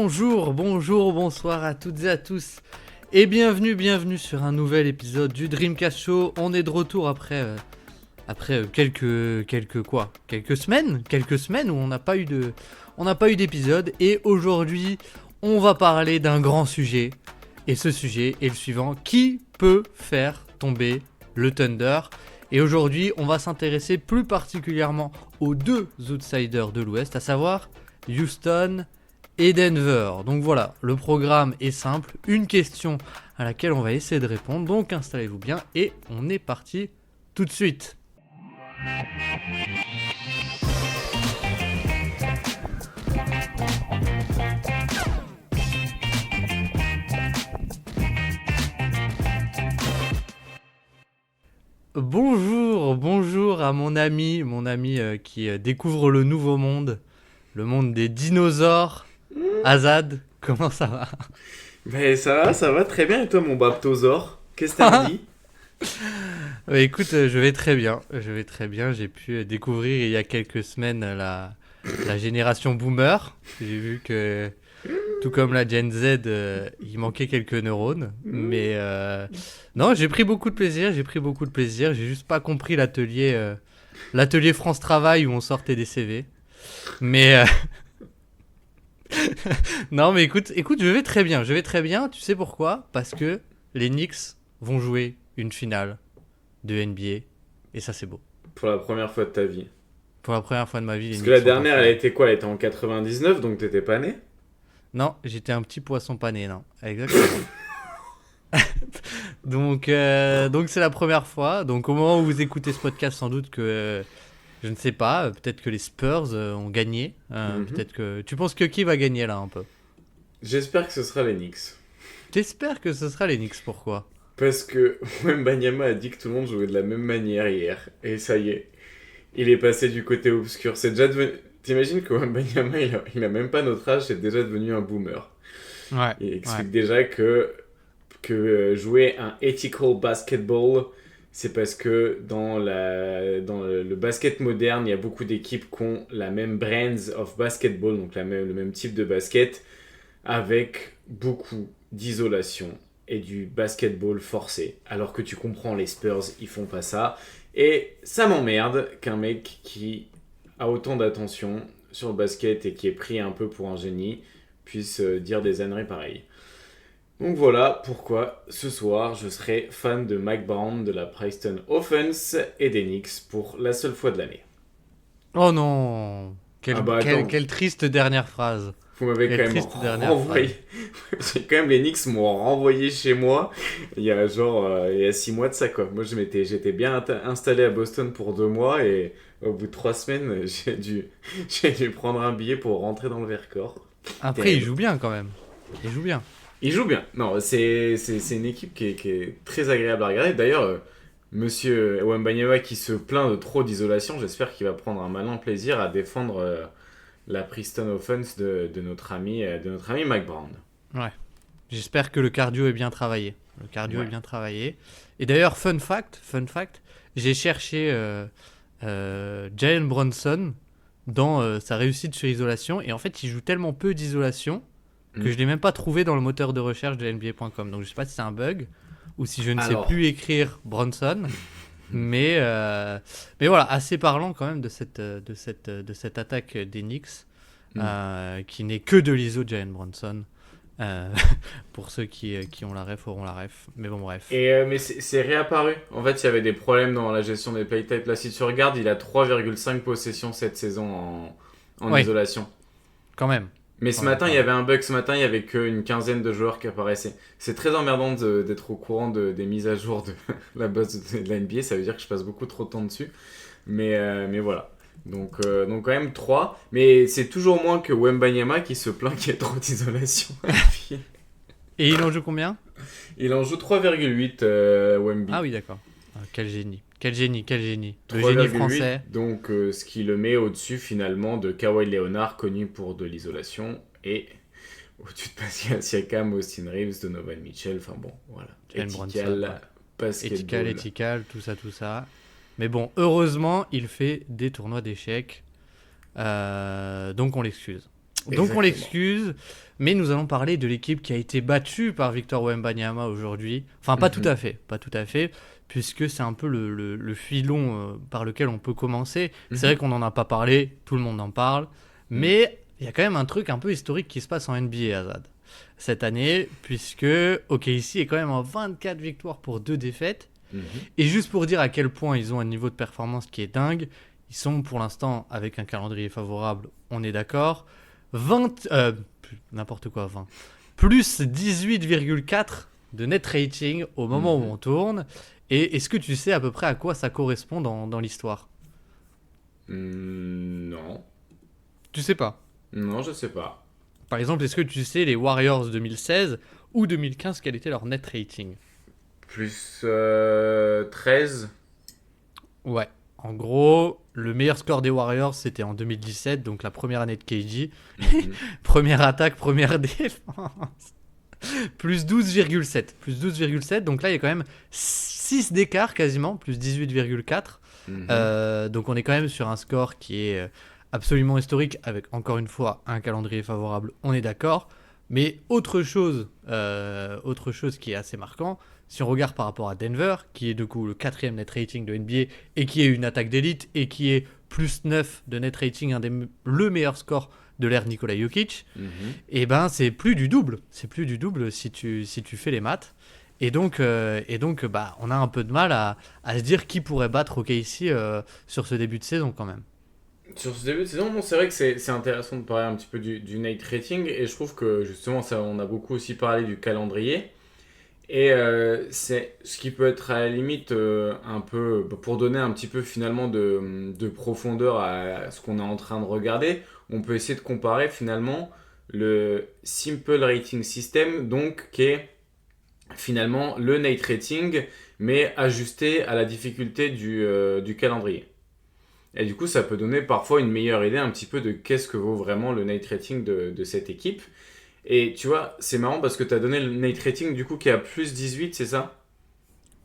Bonsoir à toutes et à tous. Et bienvenue sur un nouvel épisode du Dreamcast Show. On est de retour après quelques semaines où on n'a pas eu d'épisode. Et aujourd'hui, on va parler d'un grand sujet. Et ce sujet est le suivant: qui peut faire tomber le Thunder? Et aujourd'hui, on va s'intéresser plus particulièrement aux deux outsiders de l'Ouest, à savoir Houston et Denver. Donc voilà, le programme est simple, une question à laquelle on va essayer de répondre. Donc installez-vous bien et on est parti tout de suite. Bonjour à mon ami qui découvre le nouveau monde, le monde des dinosaures. Azad, comment ça va? Mais ça va très bien, et toi mon baptosaure? Qu'est-ce que t'as dit? Bah, écoute, je vais très bien, j'ai pu découvrir il y a quelques semaines la génération boomer. J'ai vu que, tout comme la Gen Z, il manquait quelques neurones, mais non, j'ai pris beaucoup de plaisir, j'ai juste pas compris l'atelier France Travail où on sortait des CV, mais... Non mais écoute, je vais très bien, tu sais pourquoi? Parce que les Knicks vont jouer une finale de NBA, et ça c'est beau. Pour la première fois de ta vie. Pour la première fois de ma vie, les Parce Knicks que la sont en dernière, elle finale. était quoi? Elle était en 99, donc t'étais pas né? Non, j'étais un petit poisson pané, non. Exactement. Donc c'est la première fois. Donc au moment où vous écoutez ce podcast, sans doute que... je ne sais pas, peut-être que les Spurs ont gagné. Peut-être que... Tu penses que qui va gagner là un peu? J'espère que ce sera les Knicks. J'espère que ce sera les Knicks, pourquoi? Parce que Wembanyama a dit que tout le monde jouait de la même manière hier. Et ça y est, il est passé du côté obscur. C'est déjà devenu... T'imagines que Wembanyama, il a même pas notre âge, c'est déjà devenu un boomer. Ouais. Il explique déjà que jouer un ethical basketball, c'est parce que dans le basket moderne, il y a beaucoup d'équipes qui ont la même brands of basketball, donc le même type de basket, avec beaucoup d'isolation et du basketball forcé. Alors que tu comprends, les Spurs, ils font pas ça. Et ça m'emmerde qu'un mec qui a autant d'attention sur le basket et qui est pris un peu pour un génie puisse dire des âneries pareilles. Donc voilà pourquoi ce soir je serai fan de Mike Brown, de la Princeton Offense et des Knicks pour la seule fois de l'année. Oh non! Quelle triste dernière phrase. Vous m'avez Quelle quand même triste dernière renvoyé. Les Knicks m'ont renvoyé chez moi il y a 6 mois de ça quoi. Moi j'étais bien installé à Boston pour 2 mois et au bout de 3 semaines j'ai dû prendre un billet pour rentrer dans le Vercors. Après, il joue bien quand même. Il joue bien. Il joue bien. Non, c'est une équipe qui est très agréable à regarder. D'ailleurs, Monsieur Wembanyama qui se plaint de trop d'isolation, j'espère qu'il va prendre un malin plaisir à défendre la Princeton Offense de notre ami Mike Brown. Ouais. J'espère que le cardio est bien travaillé. Ouais. Et d'ailleurs, fun fact, j'ai cherché Jalen Brunson dans sa réussite sur isolation, et en fait, il joue tellement peu d'isolation que je l'ai même pas trouvé dans le moteur de recherche de NBA.com. Donc je sais pas si c'est un bug ou si je ne sais plus écrire Brunson, mais voilà, assez parlant quand même de cette attaque des Knicks, qui n'est que de l'ISO de Jalen Brunson. Pour ceux qui ont la ref auront la ref, mais bon bref. Mais c'est réapparu. En fait, il y avait des problèmes dans la gestion des play types. Là, si tu regardes, il a 3,5 possessions cette saison en isolation. Quand même. Mais ce matin, il y avait un bug. Ce matin, il y avait qu'une quinzaine de joueurs qui apparaissaient. C'est très emmerdant d'être au courant des mises à jour de la base de la NBA. Ça veut dire que je passe beaucoup trop de temps dessus. Mais voilà. Donc quand même 3. Mais c'est toujours moins que Wembanyama qui se plaint qu'il y ait trop d'isolation. Et il en joue combien? Il en joue 3,8 Wemby. Ah oui, d'accord. Quel génie. Le génie français. Donc ce qui le met au-dessus finalement de Kawhi Leonard, connu pour de l'isolation, et au-dessus de Pascal Siakam, Austin Reeves, Donovan Mitchell, enfin bon, voilà. Ethical, tout ça. Mais bon, heureusement, il fait des tournois d'échecs, donc on l'excuse. Donc on Exactement. l'excuse, mais nous allons parler de l'équipe qui a été battue par Victor Wembanyama aujourd'hui. Enfin, Mhm. pas tout à fait, puisque c'est un peu le filon par lequel on peut commencer. C'est vrai Mhm. qu'on n'en a pas parlé, tout le monde en parle, Mhm. mais il y a quand même un truc un peu historique qui se passe en NBA, Azad, cette année, puisque OKC est quand même en 24 victoires pour 2 défaites. Mhm. Et juste pour dire à quel point ils ont un niveau de performance qui est dingue, ils sont pour l'instant avec un calendrier favorable, on est d'accord. 20, n'importe quoi, 20. Plus 18,4 de net rating au moment où Mhm. on tourne. Et est-ce que tu sais à peu près à quoi ça correspond dans l'histoire? Non. Tu sais pas. Non, je sais pas. Par exemple, est-ce que tu sais les Warriors 2016 ou 2015 quel était leur net rating? Plus 13. Ouais. En gros, le meilleur score des Warriors, c'était en 2017, donc la première année de KG. Mhm. Première attaque, première défense. Plus 12,7. Plus 12,7. Donc là, il y a quand même 6 d'écart quasiment. Plus 18,4. Mhm. Donc on est quand même sur un score qui est absolument historique avec encore une fois un calendrier favorable. On est d'accord. Mais autre chose qui est assez marquant, si on regarde par rapport à Denver, qui est du coup le quatrième net rating de NBA et qui est une attaque d'élite et qui est plus 9 de net rating, le meilleur score de l'ère Nikola Jokic, Mhm. et ben c'est plus du double. C'est plus du double si tu fais les maths. Et donc bah, on a un peu de mal à se dire qui pourrait battre OKC sur ce début de saison quand même. Sur ce début de saison, bon, c'est vrai que c'est intéressant de parler un petit peu du night rating et je trouve que justement ça, on a beaucoup aussi parlé du calendrier et c'est ce qui peut être à la limite un peu pour donner un petit peu finalement de profondeur à ce qu'on est en train de regarder, on peut essayer de comparer finalement le simple rating system donc qui est finalement le night rating mais ajusté à la difficulté du calendrier. Et du coup, ça peut donner parfois une meilleure idée un petit peu de qu'est-ce que vaut vraiment le night rating de cette équipe. Et tu vois, c'est marrant parce que tu as donné le night rating du coup qui est à plus 18, c'est ça?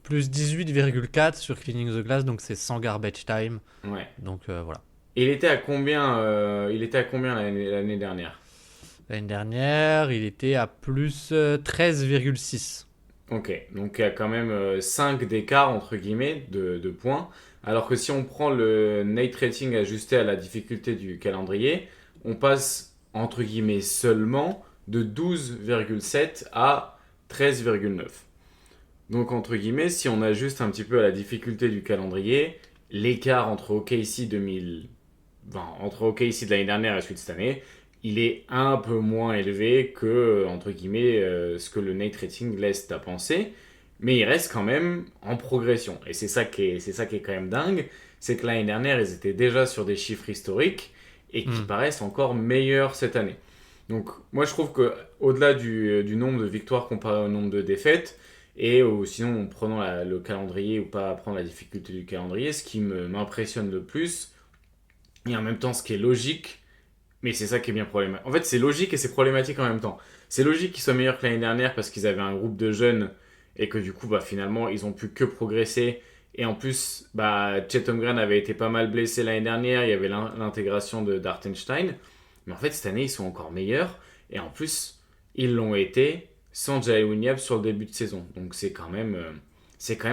Plus 18,4 sur Cleaning the Glass, donc c'est sans garbage time. Ouais. Donc voilà. Et il était à combien l'année dernière? L'année dernière, il était à plus 13,6. Ok, donc il y a quand même 5 d'écart entre guillemets de points. Alors que si on prend le night rating ajusté à la difficulté du calendrier, on passe entre guillemets seulement de 12,7 à 13,9. Donc, entre guillemets, si on ajuste un petit peu à la difficulté du calendrier, l'écart entre OKC 2000, enfin, entre OKC de l'année dernière et celui de cette année, il est un peu moins élevé que, entre guillemets, ce que le night rating laisse à penser. Mais il reste quand même en progression. Et c'est ça qui est quand même dingue. C'est que l'année dernière, ils étaient déjà sur des chiffres historiques et qui Hmm. paraissent encore meilleurs cette année. Donc, moi, je trouve que au-delà du nombre de victoires comparé au nombre de défaites, et sinon, en prenant le calendrier ou pas prendre la difficulté du calendrier, ce qui m'impressionne le plus, et en même temps ce qui est logique, mais c'est ça qui est bien problématique. En fait, c'est logique et c'est problématique en même temps. C'est logique qu'ils soient meilleurs que l'année dernière parce qu'ils avaient un groupe de jeunes et que du coup, bah, finalement, ils ont pu que progresser. Et en plus, bah, Chet Holmgren avait été pas mal blessé l'année dernière, il y avait l'intégration de d'Artenstein. Mais en fait, cette année, ils sont encore meilleurs. Et en plus, ils l'ont été sans Jalen Williams sur le début de saison. Donc c'est quand même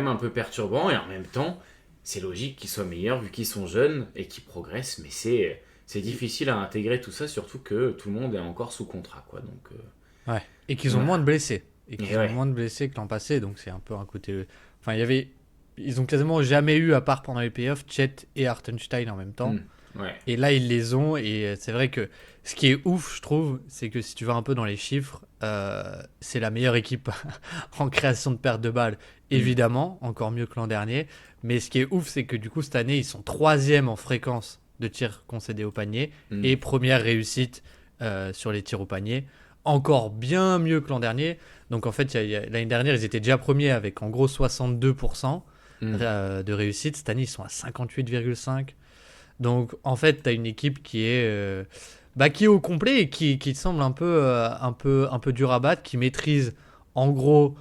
un peu perturbant. Et en même temps, c'est logique qu'ils soient meilleurs vu qu'ils sont jeunes et qu'ils progressent. Mais c'est difficile à intégrer tout ça, surtout que tout le monde est encore sous contrat. Quoi. Donc, Ouais. Et qu'ils ont voilà. moins de blessés. Et Et qu'ils ont ouais. moins de blessés que l'an passé. Donc c'est un peu un côté. Enfin, il y avait. Ils ont quasiment jamais eu, à part pendant les playoffs, Chet et Hartenstein en même temps. Hmm. Ouais. Et là, ils les ont. Et c'est vrai que ce qui est ouf, je trouve, c'est que si tu vas un peu dans les chiffres, c'est la meilleure équipe en création de pertes de balles. Hmm. Évidemment, encore mieux que l'an dernier. Mais ce qui est ouf, c'est que du coup, cette année, ils sont troisième en fréquence de tirs concédés au panier. Hmm. Et première réussite sur les tirs au panier. Encore bien mieux que l'an dernier. Donc en fait, l'année dernière, ils étaient déjà premiers avec en gros 62% Hmm. de réussite. Cette année, ils sont à 58,5%. Donc en fait, tu as une équipe qui est au complet et qui semble un peu dur à battre, qui maîtrise en gros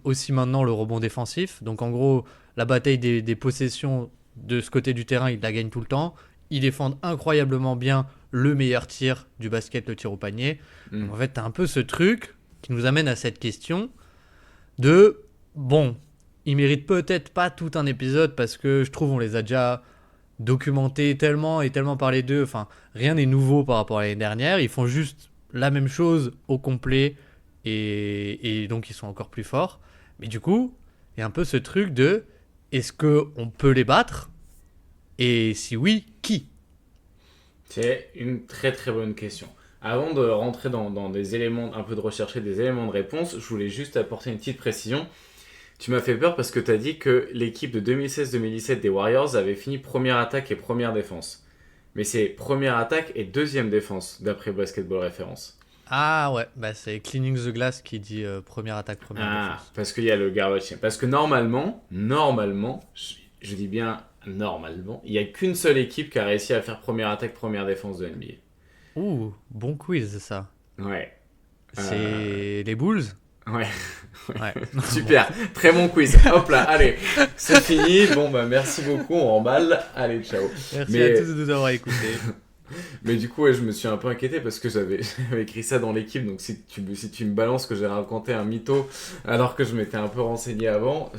aussi maintenant le rebond défensif. Donc en gros, la bataille des possessions de ce côté du terrain, ils la gagnent tout le temps. Ils défendent incroyablement bien le meilleur tir du basket, le tir au panier. Donc, en fait, tu as un peu ce truc qui nous amène à cette question de, bon, ils méritent peut-être pas tout un épisode parce que je trouve on les a déjà documentés tellement et tellement parlé d'eux. Enfin, rien n'est nouveau par rapport à l'année dernière. Ils font juste la même chose au complet et donc ils sont encore plus forts. Mais du coup, il y a un peu ce truc de est-ce qu'on peut les battre? Et si oui, qui? C'est une très très bonne question. Avant de rentrer dans des éléments, un peu de rechercher des éléments de réponse, je voulais juste apporter une petite précision. Tu m'as fait peur parce que tu as dit que l'équipe de 2016-2017 des Warriors avait fini première attaque et première défense. Mais c'est première attaque et deuxième défense, d'après Basketball Référence. Ah ouais, bah c'est Cleaning the Glass qui dit première attaque, première Ah, défense. parce qu'il y a le garbage time. Parce que normalement, je dis bien normalement, il n'y a qu'une seule équipe qui a réussi à faire première attaque, première défense de NBA. Ouh, bon quiz ça. Ouais. C'est les Bulls? Ouais. Ouais. Bon. Super, très bon quiz. Hop là, allez, c'est fini. Bon bah merci beaucoup, on remballe. Allez, ciao. Merci à tous de nous avoir écoutés. Mais du coup, ouais, je me suis un peu inquiété parce que j'avais écrit ça dans l'équipe. Donc si tu me balances que j'ai raconté un mytho alors que je m'étais un peu renseigné avant,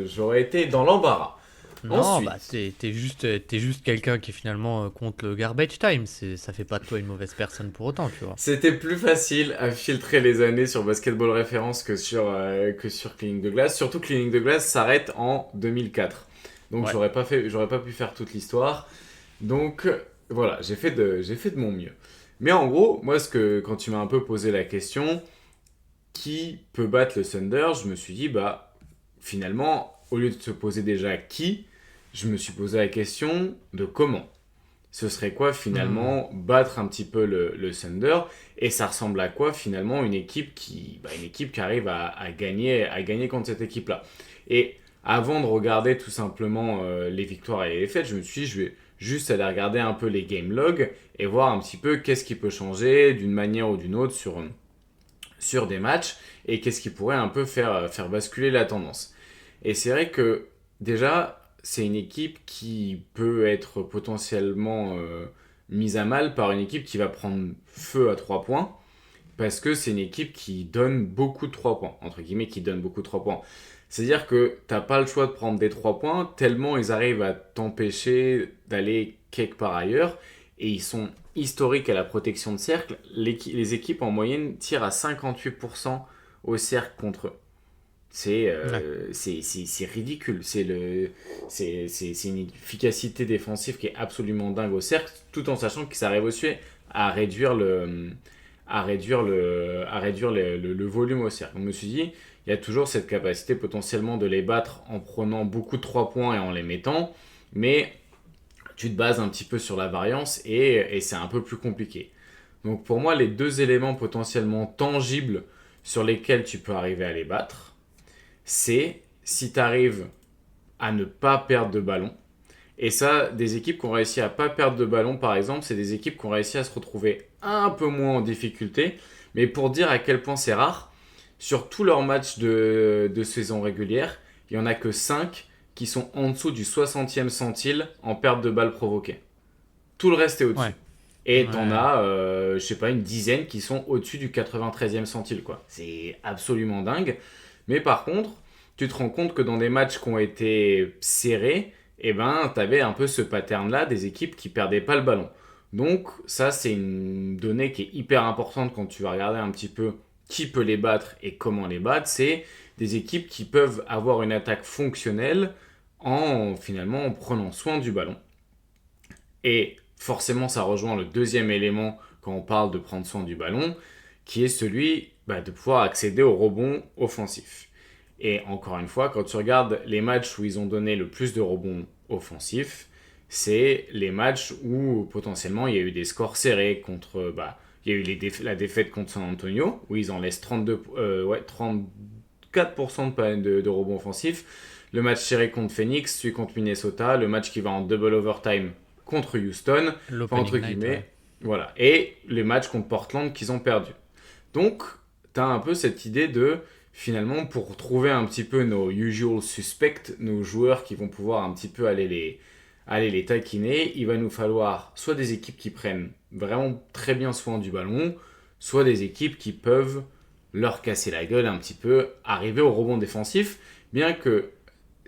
j'aurais été dans l'embarras. Non, Ensuite, bah t'es juste quelqu'un qui finalement compte le garbage time. Ça fait pas de toi une mauvaise personne pour autant, tu vois. c'était plus facile à filtrer les années sur Basketball Référence que sur Cleaning the Glass. Surtout que Cleaning the Glass s'arrête en 2004. Donc Ouais. j'aurais pas pu faire toute l'histoire. Donc voilà, j'ai fait de mon mieux. Mais en gros, moi, quand tu m'as un peu posé la question, qui peut battre le Thunder, je me suis dit, bah, finalement, au lieu de se poser déjà qui, je me suis posé la question de comment. Ce serait quoi finalement battre un petit peu le Thunder, et ça ressemble à quoi finalement une équipe qui arrive à gagner contre cette équipe-là. Et avant de regarder tout simplement les victoires et les défaites, je me suis dit, je vais juste aller regarder un peu les game logs et voir un petit peu qu'est-ce qui peut changer d'une manière ou d'une autre sur des matchs, et qu'est-ce qui pourrait un peu faire basculer la tendance. Et c'est vrai que déjà, c'est une équipe qui peut être potentiellement mise à mal par une équipe qui va prendre feu à 3 points, parce que c'est une équipe qui donne beaucoup de 3 points, entre guillemets, qui donne beaucoup de 3 points. C'est-à-dire que t'as pas le choix de prendre des 3 points, tellement ils arrivent à t'empêcher d'aller quelque part ailleurs, et ils sont historiques à la protection de cercle. Les équipes en moyenne tirent à 58% au cercle contre eux. Ouais. C'est ridicule. C'est une efficacité défensive qui est absolument dingue au cercle, tout en sachant que ça arrive aussi à réduire le volume au cercle. Donc, je me suis dit, il y a toujours cette capacité potentiellement de les battre en prenant beaucoup de 3 points et en les mettant, mais tu te bases un petit peu sur la variance, et c'est un peu plus compliqué. Donc pour moi, les deux éléments potentiellement tangibles sur lesquels tu peux arriver à les battre, c'est si tu arrives à ne pas perdre de ballon. Et ça, des équipes qui ont réussi à pas perdre de ballon, par exemple, c'est des équipes qui ont réussi à se retrouver un peu moins en difficulté. Mais pour dire à quel point c'est rare, sur tous leurs matchs de saison régulière, il n'y en a que 5 qui sont en dessous du 60e centile en perte de balle provoquée. Tout le reste est au-dessus. Ouais. Et t'en Ouais. as, je sais pas, une dizaine qui sont au-dessus du 93e centile, quoi. C'est absolument dingue. Mais par contre, tu te rends compte que dans des matchs qui ont été serrés, eh ben, t'avais un peu ce pattern-là des équipes qui perdaient pas le ballon. Donc, ça, c'est une donnée qui est hyper importante quand tu vas regarder un petit peu qui peut les battre et comment les battre. C'est des équipes qui peuvent avoir une attaque fonctionnelle finalement en prenant soin du ballon. Et forcément, ça rejoint le deuxième élément quand on parle de prendre soin du ballon, qui est celui de pouvoir accéder au rebond offensif. Et encore une fois, quand tu regardes les matchs où ils ont donné le plus de rebonds offensifs, c'est les matchs où potentiellement il y a eu des scores serrés contre. Il y a eu la défaite contre San Antonio, où ils en laissent 34% de rebonds offensifs. Le match serré contre Phoenix, celui contre Minnesota, le match qui va en double overtime contre Houston, enfin entre L'opening night, guillemets, ouais. voilà. Et les matchs contre Portland qu'ils ont perdu. Donc, tu as un peu cette idée de, finalement, pour trouver un petit peu nos usual suspects, nos joueurs qui vont pouvoir un petit peu aller aller les taquiner, il va nous falloir soit des équipes qui prennent vraiment très bien soin du ballon, soit des équipes qui peuvent leur casser la gueule un petit peu, arriver au rebond défensif, bien que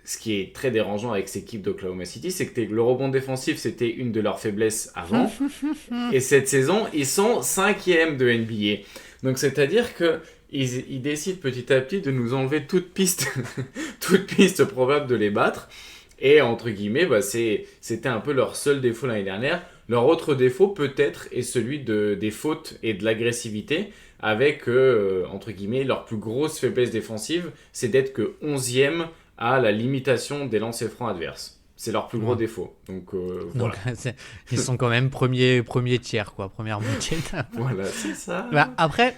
ce qui est très dérangeant avec cette équipe d'Oklahoma City, c'est que le rebond défensif, c'était une de leurs faiblesses avant, et cette saison, ils sont 5e de NBA. Donc c'est-à-dire que ils décident petit à petit de nous enlever toute piste, toute piste probable de les battre. Et entre guillemets, c'était un peu leur seul défaut l'année dernière. Leur autre défaut peut-être est celui des fautes et de l'agressivité, avec entre guillemets leur plus grosse faiblesse défensive, c'est d'être que 11e à la limitation des lancers francs adverses. C'est leur plus gros défaut. Donc voilà. Ils sont quand même premier tiers, quoi, première moitié. Voilà, c'est ça. Bah, après,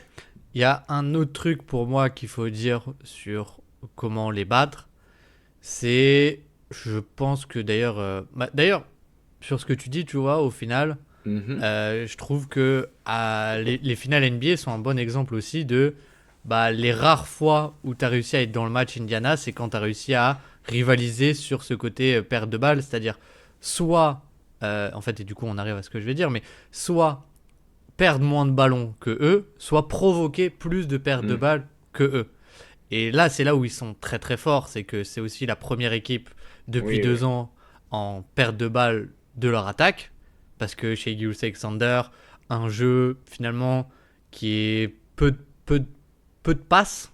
il y a un autre truc pour moi qu'il faut dire sur comment les battre. C'est, je pense que d'ailleurs, sur ce que tu dis, tu vois, au final, je trouve que les finales NBA sont un bon exemple aussi de les rares fois où tu as réussi à être dans le match Indiana, c'est quand tu as réussi à rivaliser sur ce côté perte de balle, c'est-à-dire soit, en fait, et du coup on arrive à ce que je vais dire, mais soit perdre moins de ballons que eux, soit provoquer plus de pertes de balles que eux. Et là, c'est là où ils sont très très forts, c'est que c'est aussi la première équipe depuis 2 ans en perte de balles de leur attaque, parce que chez Gilgeous-Alexander, un jeu finalement qui est peu de passes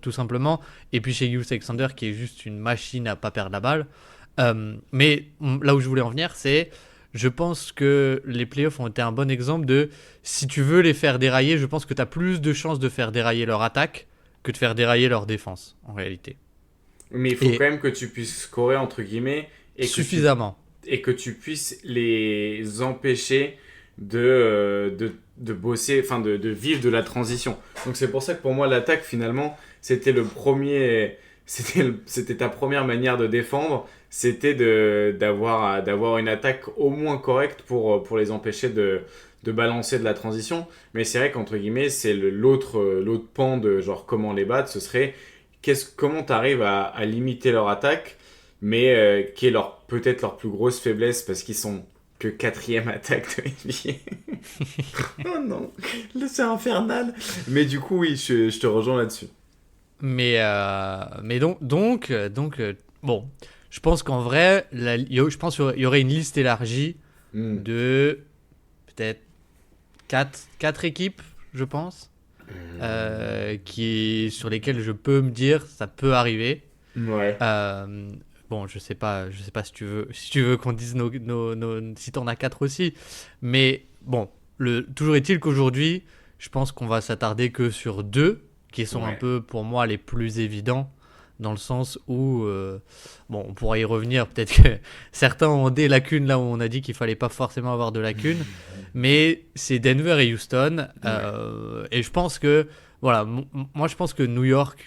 tout simplement, et puis chez Gilgeous-Alexander qui est juste une machine à pas perdre la balle. Mais là où je voulais en venir, c'est je pense que les playoffs ont été un bon exemple de si tu veux les faire dérailler, je pense que tu as plus de chances de faire dérailler leur attaque que de faire dérailler leur défense en réalité. Mais il faut quand même que tu puisses scorer entre guillemets et suffisamment. Que tu puisses les empêcher de bosser, enfin de vivre de la transition. Donc c'est pour ça que pour moi l'attaque finalement c'était c'était ta première manière de défendre, c'était d'avoir une attaque au moins correcte pour les empêcher de balancer de la transition. Mais c'est vrai qu'entre guillemets c'est l'autre pan de genre comment les battre, ce serait comment tu arrives à limiter leur attaque, mais qui est peut-être leur plus grosse faiblesse parce qu'ils sont que 4e attaque de NBA. Oh non, c'est infernal. Mais du coup, oui, je te rejoins là-dessus. Mais donc, bon, je pense qu'en vrai, je pense qu'il y aurait une liste élargie de peut-être 4 équipes, je pense, sur lesquelles je peux me dire ça peut arriver. Ouais. Bon, je sais pas si tu veux qu'on dise si t'en as 4 aussi, mais bon, toujours est-il qu'aujourd'hui, je pense qu'on va s'attarder que sur 2 qui sont un peu pour moi les plus évidents, dans le sens où bon, on pourra y revenir, peut-être que certains ont des lacunes là où on a dit qu'il fallait pas forcément avoir de lacunes, mais c'est Denver et Houston, et je pense que voilà, moi je pense que New York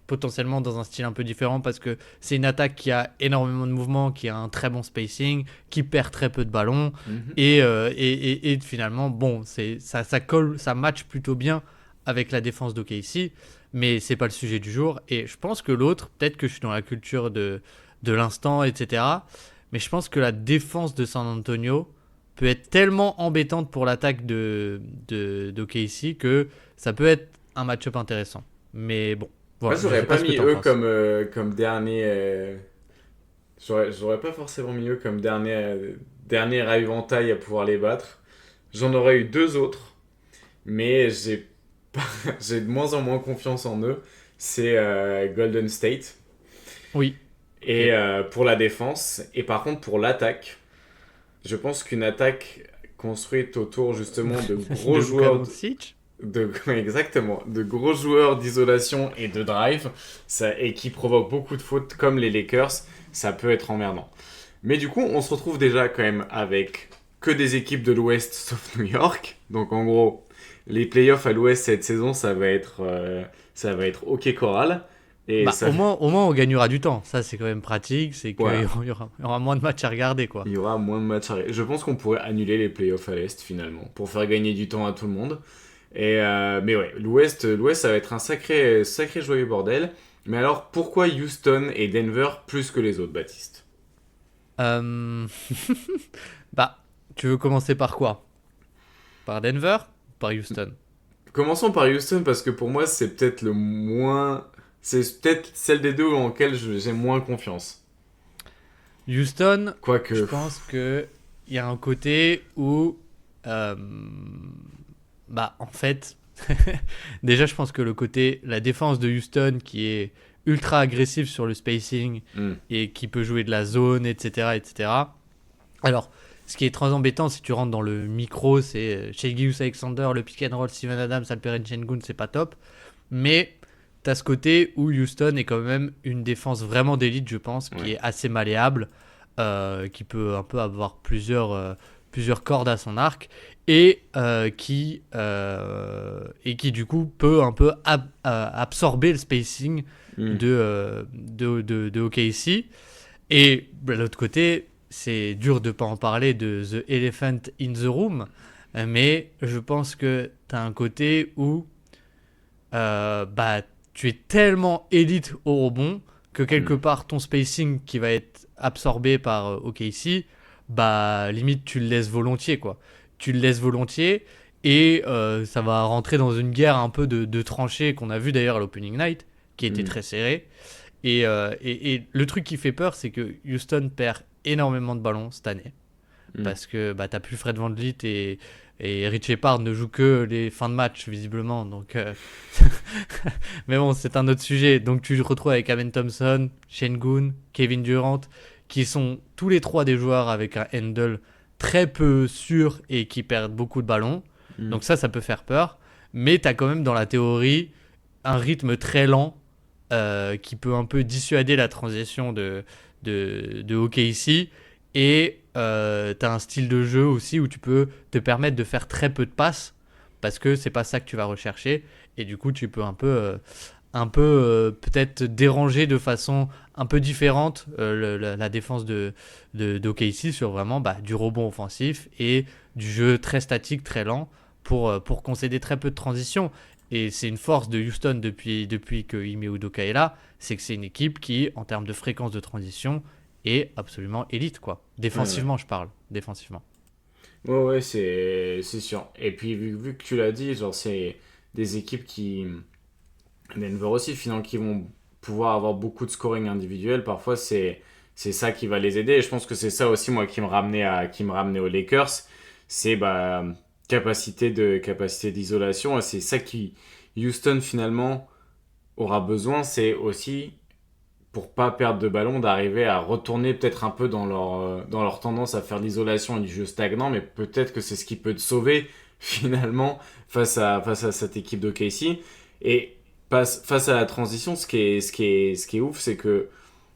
potentiellement dans un style un peu différent parce que c'est une attaque qui a énormément de mouvements, qui a un très bon spacing, qui perd très peu de ballons et finalement bon, ça colle, ça match plutôt bien avec la défense d'OKC, mais c'est pas le sujet du jour. Et je pense que l'autre, peut-être que je suis dans la culture de l'instant, etc., mais je pense que la défense de San Antonio peut être tellement embêtante pour l'attaque d'OKC que ça peut être un match-up intéressant. Mais bon, voilà. Moi, j'aurais pas mis eux comme dernier. J'aurais pas forcément mis eux comme dernier éventail à pouvoir les battre. J'en aurais eu 2 autres, mais j'ai de moins en moins confiance en eux. C'est Golden State. Oui. Et pour la défense. Et par contre, pour l'attaque, je pense qu'une attaque construite autour justement de gros joueurs. Exactement, de gros joueurs d'isolation et de drive, et qui provoquent beaucoup de fautes comme les Lakers, ça peut être emmerdant. Mais du coup, on se retrouve déjà quand même avec que des équipes de l'Ouest sauf New York. Donc en gros, les playoffs à l'Ouest cette saison, ça va être OK Coral. Et au moins on gagnera du temps, ça c'est quand même pratique, c'est qu'il y aura moins de matchs à regarder, quoi. Il y aura moins de matchs à regarder. Je pense qu'on pourrait annuler les playoffs à l'Est finalement, pour faire gagner du temps à tout le monde. Mais ouais, l'Ouest, ça va être un sacré joyeux bordel. Mais alors, pourquoi Houston et Denver plus que les autres, Baptiste ? Euh, Bah, tu veux commencer par quoi? Par Denver ou par Houston? Commençons par Houston parce que pour moi, c'est peut-être le moins. C'est peut-être celle des deux en laquelle j'ai moins confiance. Houston, je Quoique. pense que il y a un côté où, euh, bah, en fait, déjà, je pense que la défense de Houston qui est ultra agressive sur le spacing Hmm, et qui peut jouer de la zone, etc., etc. Alors, ce qui est très embêtant si tu rentres dans le micro, c'est Shai Gilgeous-Alexander, le pick and roll, Steven Adams, Alperen Sengun, c'est pas top. Mais t'as ce côté où Houston est quand même une défense vraiment d'élite, je pense, qui ouais. est assez malléable, qui peut un peu avoir plusieurs cordes à son arc et qui du coup peut un peu absorber le spacing Hmm, de OKC. Et de l'autre côté, c'est dur de pas en parler de The Elephant in the Room, mais je pense que tu as un côté où bah, tu es tellement élite au rebond que quelque hmm, part ton spacing qui va être absorbé par OKC, bah limite tu le laisses volontiers quoi. Tu le laisses volontiers et ça va rentrer dans une guerre un peu de tranchées qu'on a vu d'ailleurs à l'opening night qui était hmm, très serré. Et le truc qui fait peur, c'est que Houston perd énormément de ballons cette année. hmm. Parce que bah, t'as plus Fred VanVleet et Rich Shepard ne joue que les fins de match, visiblement. Donc, mais bon, c'est un autre sujet. Donc tu te retrouves avec Amen Thompson, Sengun, Kevin Durant, qui sont tous les trois des joueurs avec un handle très peu sûr et qui perdent beaucoup de ballons. Hmm. Donc ça peut faire peur. Mais t'as quand même dans la théorie un rythme très lent qui peut un peu dissuader la transition de OKC. Et tu as un style de jeu aussi où tu peux te permettre de faire très peu de passes parce que c'est pas ça que tu vas rechercher. Et du coup, tu peux un peu peut-être déranger de façon un peu différente la défense d'OKC sur vraiment bah, du rebond offensif et du jeu très statique, très lent pour concéder très peu de transition. Et c'est une force de Houston depuis que Ime Udoka est là, c'est que c'est une équipe qui, en termes de fréquence de transition, est absolument élite, quoi. Ouais, ouais. Défensivement, je parle. Défensivement. Ouais, ouais, c'est sûr. Et puis, vu que tu l'as dit, genre, c'est des équipes qui. Denver aussi, finalement, qui vont pouvoir avoir beaucoup de scoring individuel. Parfois, c'est ça qui va les aider. Et je pense que c'est ça aussi, moi, qui me ramenait aux Lakers. C'est bah, capacité d'isolation. Et c'est ça qui, Houston, finalement, aura besoin. C'est aussi, pour pas perdre de ballon, d'arriver à retourner peut-être un peu dans leur tendance à faire de l'isolation et du jeu stagnant. Mais peut-être que c'est ce qui peut te sauver, finalement, face à cette équipe de Casey. Et face à la transition, ce qui est ouf, c'est que,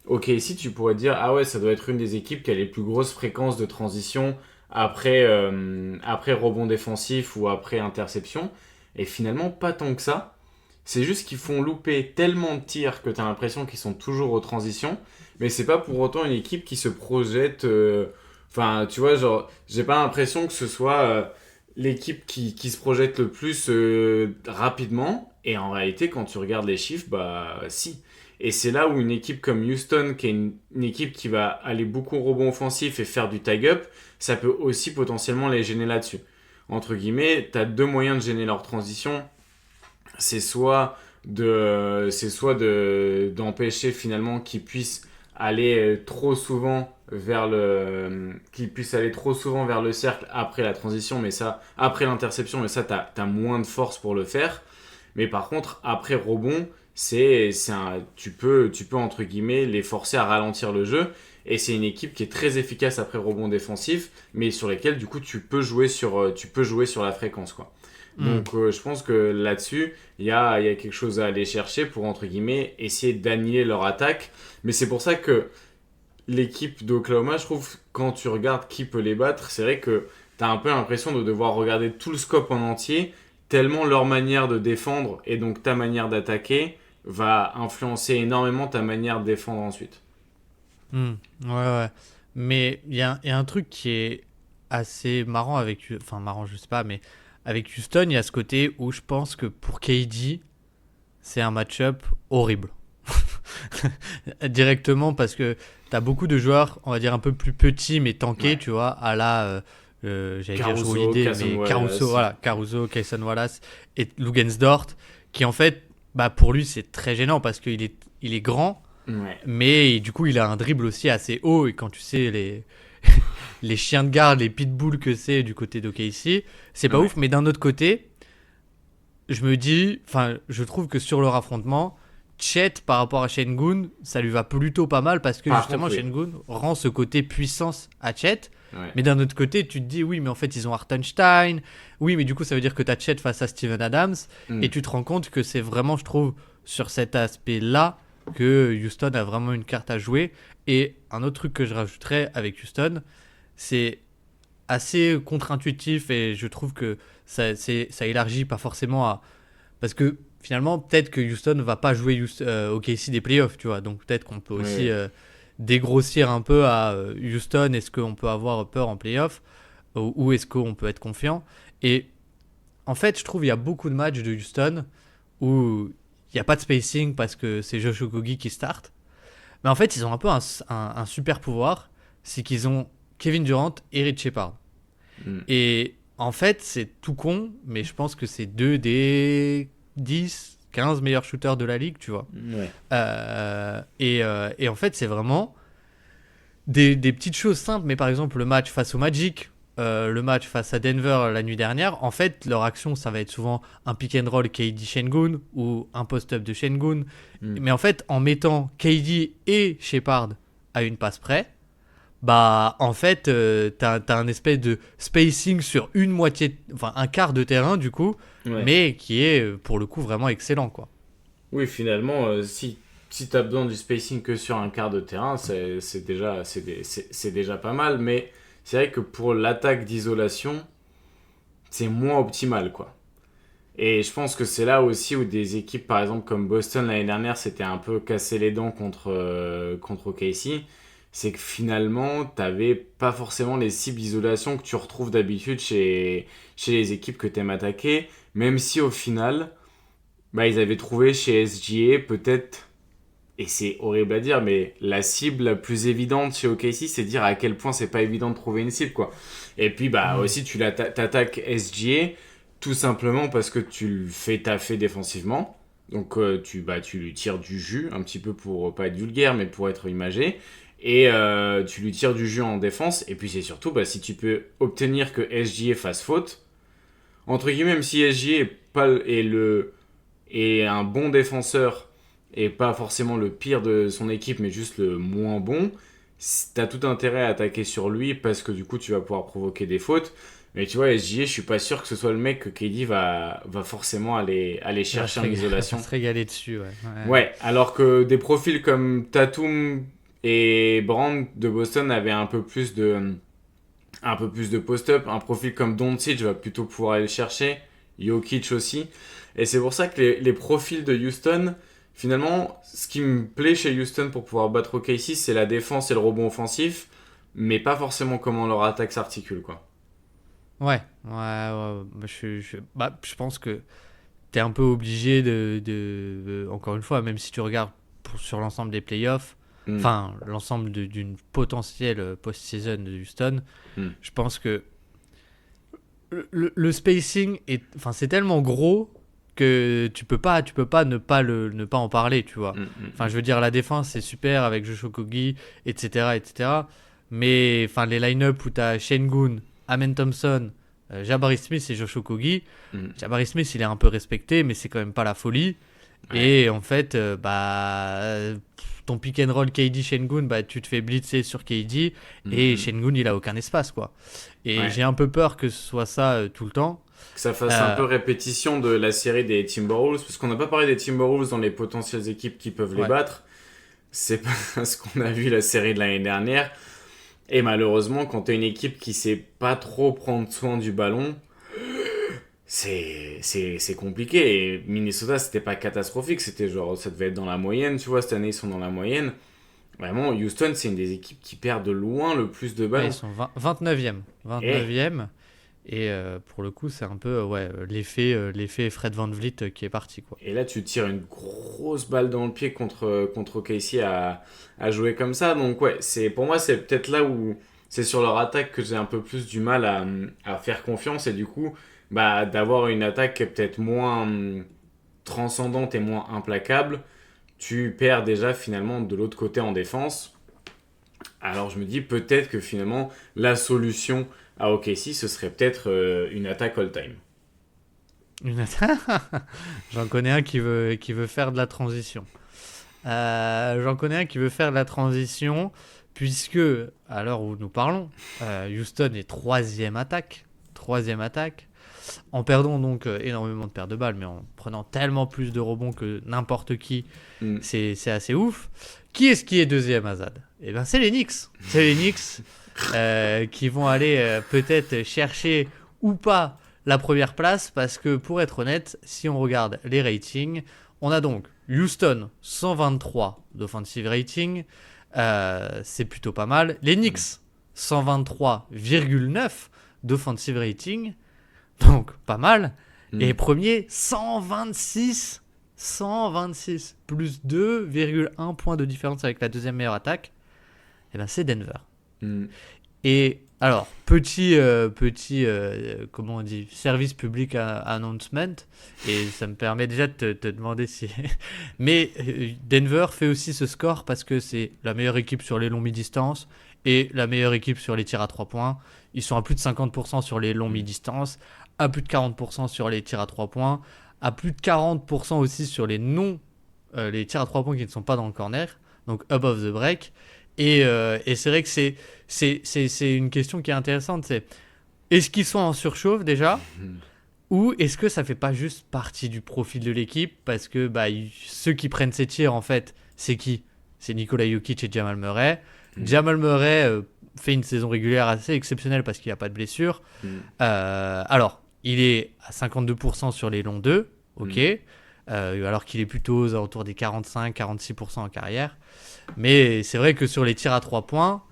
ok, ici tu pourrais te dire, ah ouais, ça doit être une des équipes qui a les plus grosses fréquences de transition après rebond défensif ou après interception. Et finalement, pas tant que ça. C'est juste qu'ils font louper tellement de tirs que tu as l'impression qu'ils sont toujours aux transitions. Mais c'est pas pour autant une équipe qui se projette. Enfin, tu vois, genre, j'ai pas l'impression que ce soit l'équipe qui se projette le plus rapidement. Et en réalité, quand tu regardes les chiffres, bah si. Et c'est là où une équipe comme Houston, qui est une équipe qui va aller beaucoup au rebond offensif et faire du tag-up, ça peut aussi potentiellement les gêner là-dessus. Entre guillemets, tu as deux moyens de gêner leur transition. C'est soit d'empêcher finalement qu'ils puissent aller trop souvent qu'ils puissent aller trop souvent vers le cercle après la transition, mais ça, après l'interception, mais ça, t'as moins de force pour le faire. Mais par contre, après rebond, tu peux, entre guillemets, les forcer à ralentir le jeu. Et c'est une équipe qui est très efficace après rebond défensif, mais sur lesquels, du coup, tu peux jouer sur la fréquence, quoi. Hmm. Donc, je pense que là-dessus, il y a quelque chose à aller chercher pour, entre guillemets, essayer d'annihiler leur attaque. Mais c'est pour ça que l'équipe d'Oklahoma, je trouve, quand tu regardes qui peut les battre, c'est vrai que tu as un peu l'impression de devoir regarder tout le scope en entier, tellement leur manière de défendre et donc ta manière d'attaquer va influencer énormément ta manière de défendre ensuite. Hmm. Ouais, ouais. Mais il y a un truc qui est assez marrant avec. Enfin, marrant, je sais pas, mais avec Houston, il y a ce côté où je pense que pour KD, c'est un match-up horrible. directement parce que t'as beaucoup de joueurs, on va dire un peu plus petits mais tankés, Ouais. tu vois, à la j'allais dire Caruso, Joe Holiday, Cason mais Caruso, Wallace. voilà, Caruso, Kayson Wallace et Lugensdort, qui en fait, bah pour lui c'est très gênant parce il est grand, Ouais. mais du coup il a un dribble aussi assez haut et quand tu sais les chiens de garde, les pitbulls que c'est du côté d'OKC, c'est pas Ouais. ouf, mais d'un autre côté, je me dis, enfin, je trouve que sur leur affrontement, Chet par rapport à Şengün, ça lui va plutôt pas mal parce que Par justement contre, oui. Şengün rend ce côté puissance à Chet. Ouais. Mais d'un autre côté, tu te dis, oui, mais en fait, ils ont Hartenstein. Oui, mais du coup, ça veut dire que tu as Chet face à Steven Adams. Mm. Et tu te rends compte que c'est vraiment, je trouve, sur cet aspect-là, que Houston a vraiment une carte à jouer. Et un autre truc que je rajouterais avec Houston, c'est assez contre-intuitif et je trouve que ça élargit pas forcément à... Parce que finalement, peut-être que Houston va pas jouer OKC des playoffs, tu vois. Donc peut-être qu'on peut Oui, aussi oui. dégrossir un peu à Houston. Est-ce qu'on peut avoir peur en playoffs ou est-ce qu'on peut être confiant? Et en fait, je trouve il y a beaucoup de matchs de Houston où il n'y a pas de spacing parce que c'est Josh Okogie qui start. Mais en fait, ils ont un peu un super pouvoir, c'est qu'ils ont Kevin Durant et Rich Shepard. Mm. Et en fait, c'est tout con, mais je pense que c'est deux des 10, 15 meilleurs shooters de la ligue, tu vois. Ouais. Et en fait, c'est vraiment des petites choses simples, mais par exemple, le match face au Magic, le match face à Denver la nuit dernière, en fait, leur action, ça va être souvent un pick and roll KD Şengün ou un post-up de Şengün. Mm. Mais en fait, en mettant KD et Shepard à une passe près, bah en fait t'as un espèce de spacing sur une moitié, enfin un quart de terrain du coup, Ouais. mais qui est pour le coup vraiment excellent quoi. Oui, finalement, si tu as besoin du spacing que sur un quart de terrain, c'est déjà pas mal. Mais c'est vrai que pour l'attaque d'isolation, c'est moins optimal, quoi. Et je pense que c'est là aussi où des équipes, par exemple comme Boston l'année dernière, s'étaient un peu cassé les dents contre OKC. C'est que finalement, t'avais pas forcément les cibles d'isolation que tu retrouves d'habitude chez les équipes que t'aimes attaquer. Même si au final, bah, ils avaient trouvé chez SGA peut-être, et c'est horrible à dire, mais la cible la plus évidente chez OKC, c'est dire à quel point c'est pas évident de trouver une cible, quoi. Et puis, bah, aussi, t'attaques SGA tout simplement parce que tu le fais taffer défensivement. Donc, tu lui tires du jus, un petit peu pour pas être vulgaire, mais pour être imagé. Et tu lui tires du jus en défense. Et puis, c'est surtout, bah, si tu peux obtenir que SGA fasse faute, entre guillemets, même si SGA est un bon défenseur et pas forcément le pire de son équipe, mais juste le moins bon, t'as tout intérêt à attaquer sur lui parce que du coup, tu vas pouvoir provoquer des fautes. Mais tu vois, SGA, je suis pas sûr que ce soit le mec que KD va forcément aller Il va chercher en isolation. se régaler dessus, ouais. Ouais, alors que des profils comme Tatum et Brand de Boston avaient un peu plus de post-up. Un profil comme Doncic va plutôt pouvoir aller le chercher. Jokic aussi. Et c'est pour ça que les profils de Houston, finalement, ce qui me plaît chez Houston pour pouvoir battre OKC, c'est la défense et le rebond offensif, mais pas forcément comment leur attaque s'articule, quoi. Ouais, bah, je pense que t'es un peu obligé encore une fois, même si tu regardes sur l'ensemble des playoffs, Mm. enfin l'ensemble d'une potentielle post-season de Houston, Mm. je pense que le spacing enfin c'est tellement gros que tu peux pas ne pas en parler, tu vois. Mm, Enfin, mm, je veux dire, la défense c'est super avec Josh Okogie, etc., etc. Mais enfin les line-up où t'as Şengün, Amen Thompson, Jabari Smith et Josh Okogie. mm. Jabari Smith il est un peu respecté, mais c'est quand même pas la folie. Ouais. Et en fait, ton pick and roll KD Şengün, bah tu te fais blitzer sur KD Mm, et mm. Şengün il a aucun espace quoi. Et Ouais. j'ai un peu peur que ce soit ça tout le temps. Que ça fasse un Euh, peu répétition de la série des Timberwolves, parce qu'on n'a pas parlé des Timberwolves dans les potentielles équipes qui peuvent les ouais. battre. C'est parce qu'on a vu la série de l'année dernière. Et malheureusement, quand t'es une équipe qui sait pas trop prendre soin du ballon, c'est compliqué. Et Minnesota, c'était pas catastrophique, c'était genre, ça devait être dans la moyenne, tu vois, cette année ils sont dans la moyenne. Vraiment, Houston, c'est une des équipes qui perd de loin le plus de Ouais, ils ballons. sont 29e. Et 29e. Et pour le coup, c'est un peu l'effet Fred VanVleet qui est parti, quoi. Et là, tu tires une grosse balle dans le pied contre OKC à jouer comme ça. Donc, ouais, pour moi, c'est peut-être là où c'est sur leur attaque que j'ai un peu plus du mal à faire confiance. Et du coup, bah, d'avoir une attaque qui est peut-être moins transcendante et moins implacable, tu perds déjà finalement de l'autre côté en défense. Alors, je me dis peut-être que finalement, la solution à OKC, ce serait peut-être une attaque all-time. Une J'en connais un qui veut faire de la transition. J'en connais un qui veut faire de la transition, puisque, à l'heure où nous parlons, Houston est troisième attaque. Troisième attaque. En perdant donc énormément de pertes de balles, mais en prenant tellement plus de rebonds que n'importe qui, Mm. c'est assez ouf. Qui est deuxième, Azad? Eh bien, c'est les Knicks. C'est les Knicks qui vont aller peut-être chercher ou pas la première place, parce que pour être honnête, si on regarde les ratings, on a donc Houston 123 d'offensive rating, c'est plutôt pas mal. Les Knicks 123,9 d'offensive rating, donc pas mal. Mm. Et premier 126, plus 2,1 points de différence avec la deuxième meilleure attaque. Et ben c'est Denver. Mm. Et alors, comment on dit, service public announcement, et ça me permet déjà de te demander si... Mais Denver fait aussi ce score parce que c'est la meilleure équipe sur les longs mi-distance et la meilleure équipe sur les tirs à 3 points. Ils sont à plus de 50% sur les longs mi-distance, à plus de 40% sur les tirs à 3 points, à plus de 40% aussi sur les les tirs à 3 points qui ne sont pas dans le corner, donc above the break. Et c'est vrai que c'est une question qui est intéressante. C'est est-ce qu'ils sont en surchauffe déjà, ou est-ce que ça fait pas juste partie du profil de l'équipe, parce que ceux qui prennent ces tirs en fait, c'est qui? C'est Nikola Jokic et Jamal Murray. Jamal Murray fait une saison régulière assez exceptionnelle parce qu'il n'y a pas de blessure. Alors, il est à 52% sur les longs 2, ok, alors qu'il est plutôt aux alentours des 45-46% en carrière. Mais c'est vrai que sur les tirs à 3 points,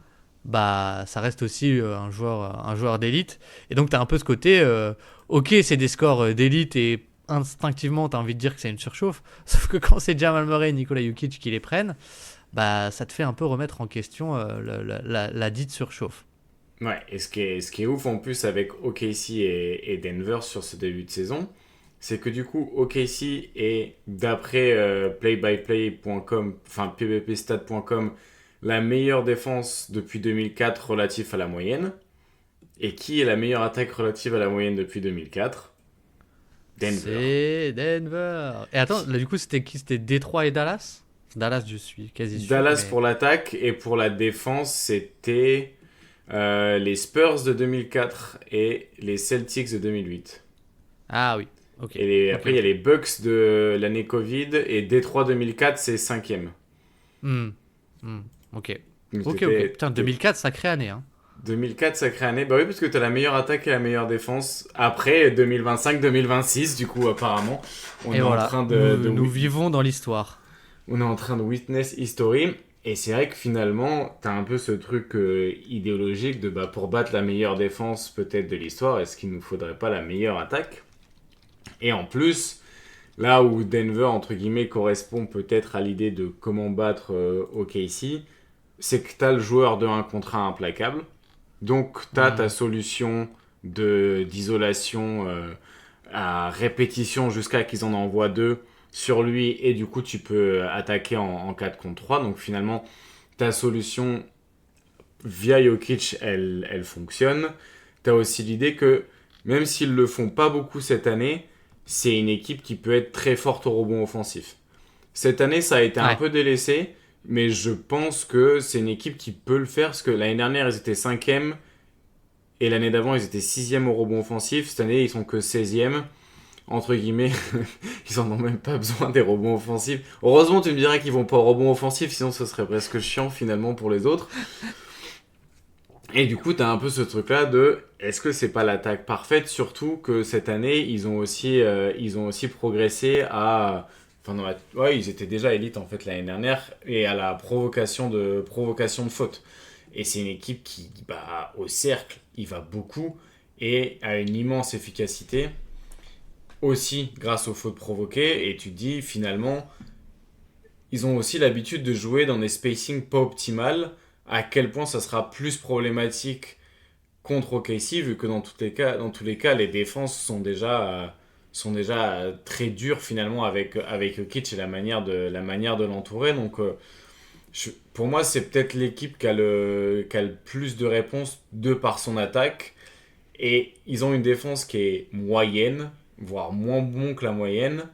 ça reste aussi un joueur d'élite. Et donc, tu as un peu ce côté, ok, c'est des scores d'élite et instinctivement, tu as envie de dire que c'est une surchauffe. Sauf que quand c'est Jamal Murray et Nikola Jokic qui les prennent, ça te fait un peu remettre en question la dite surchauffe. Ouais, et ce qui est ouf en plus avec OKC et Denver sur ce début de saison, c'est que du coup, OKC est, d'après playbyplay.com, enfin pbpstat.com, la meilleure défense depuis 2004 relatif à la moyenne. Et qui est la meilleure attaque relative à la moyenne depuis 2004? Denver. C'est Denver. Et attends, là, du coup, c'était qui? C'était Détroit et Dallas? Dallas, je suis quasi sûr. Dallas pour l'attaque, et pour la défense, c'était les Spurs de 2004 et les Celtics de 2008. Ah oui, ok. Et Ok, après, il y a les Bucks de l'année Covid, et Détroit 2004, c'est 5e. ok. Donc, Ok. Putain, 2004, sacrée année, hein. 2004, sacrée année. Bah oui, parce que t'as la meilleure attaque et la meilleure défense. Après 2025-2026, du coup, apparemment, on Et est en voilà, train nous vivons dans l'histoire. on est en train de witness history. Et c'est vrai que finalement, t'as un peu ce truc idéologique de pour battre la meilleure défense peut-être de l'histoire, est-ce qu'il nous faudrait pas la meilleure attaque? Et en plus, là où Denver, entre guillemets, correspond peut-être à l'idée de comment battre OKC, c'est que t'as le joueur de 1 contre 1 implacable. Donc, tu as ta solution d'isolation à répétition jusqu'à qu'ils en envoient 2 sur lui. Et du coup, tu peux attaquer en 4 contre 3. Donc, finalement, ta solution via Jokic, elle fonctionne. Tu as aussi l'idée que, même s'ils le font pas beaucoup cette année, c'est une équipe qui peut être très forte au rebond offensif. Cette année, ça a été un peu délaissé. Mais je pense que c'est une équipe qui peut le faire, parce que l'année dernière, ils étaient 5e, et l'année d'avant, ils étaient 6e au rebond offensif. Cette année, ils sont que 16e. Entre guillemets, ils en ont même pas besoin des rebonds offensifs. Heureusement, tu me dirais qu'ils vont pas au rebond offensif, sinon ce serait presque chiant finalement pour les autres. Et du coup, t'as un peu ce truc-là de est-ce que c'est pas l'attaque parfaite, surtout que cette année, ils ont aussi progressé à... Enfin, ouais, ils étaient déjà élites en fait l'année dernière, et à la provocation de faute. Et c'est une équipe qui, au cercle, il va beaucoup. et a une immense efficacité, aussi grâce aux fautes provoquées. Et tu te dis, finalement, ils ont aussi l'habitude de jouer dans des spacings pas optimales. À quel point ça sera plus problématique contre OKC, vu que dans tous les cas, les défenses sont déjà très dures finalement avec Jokic et la manière de l'entourer. Donc, pour moi, c'est peut-être l'équipe qui a le plus de réponses de par son attaque. Et ils ont une défense qui est moyenne, voire moins bon que la moyenne.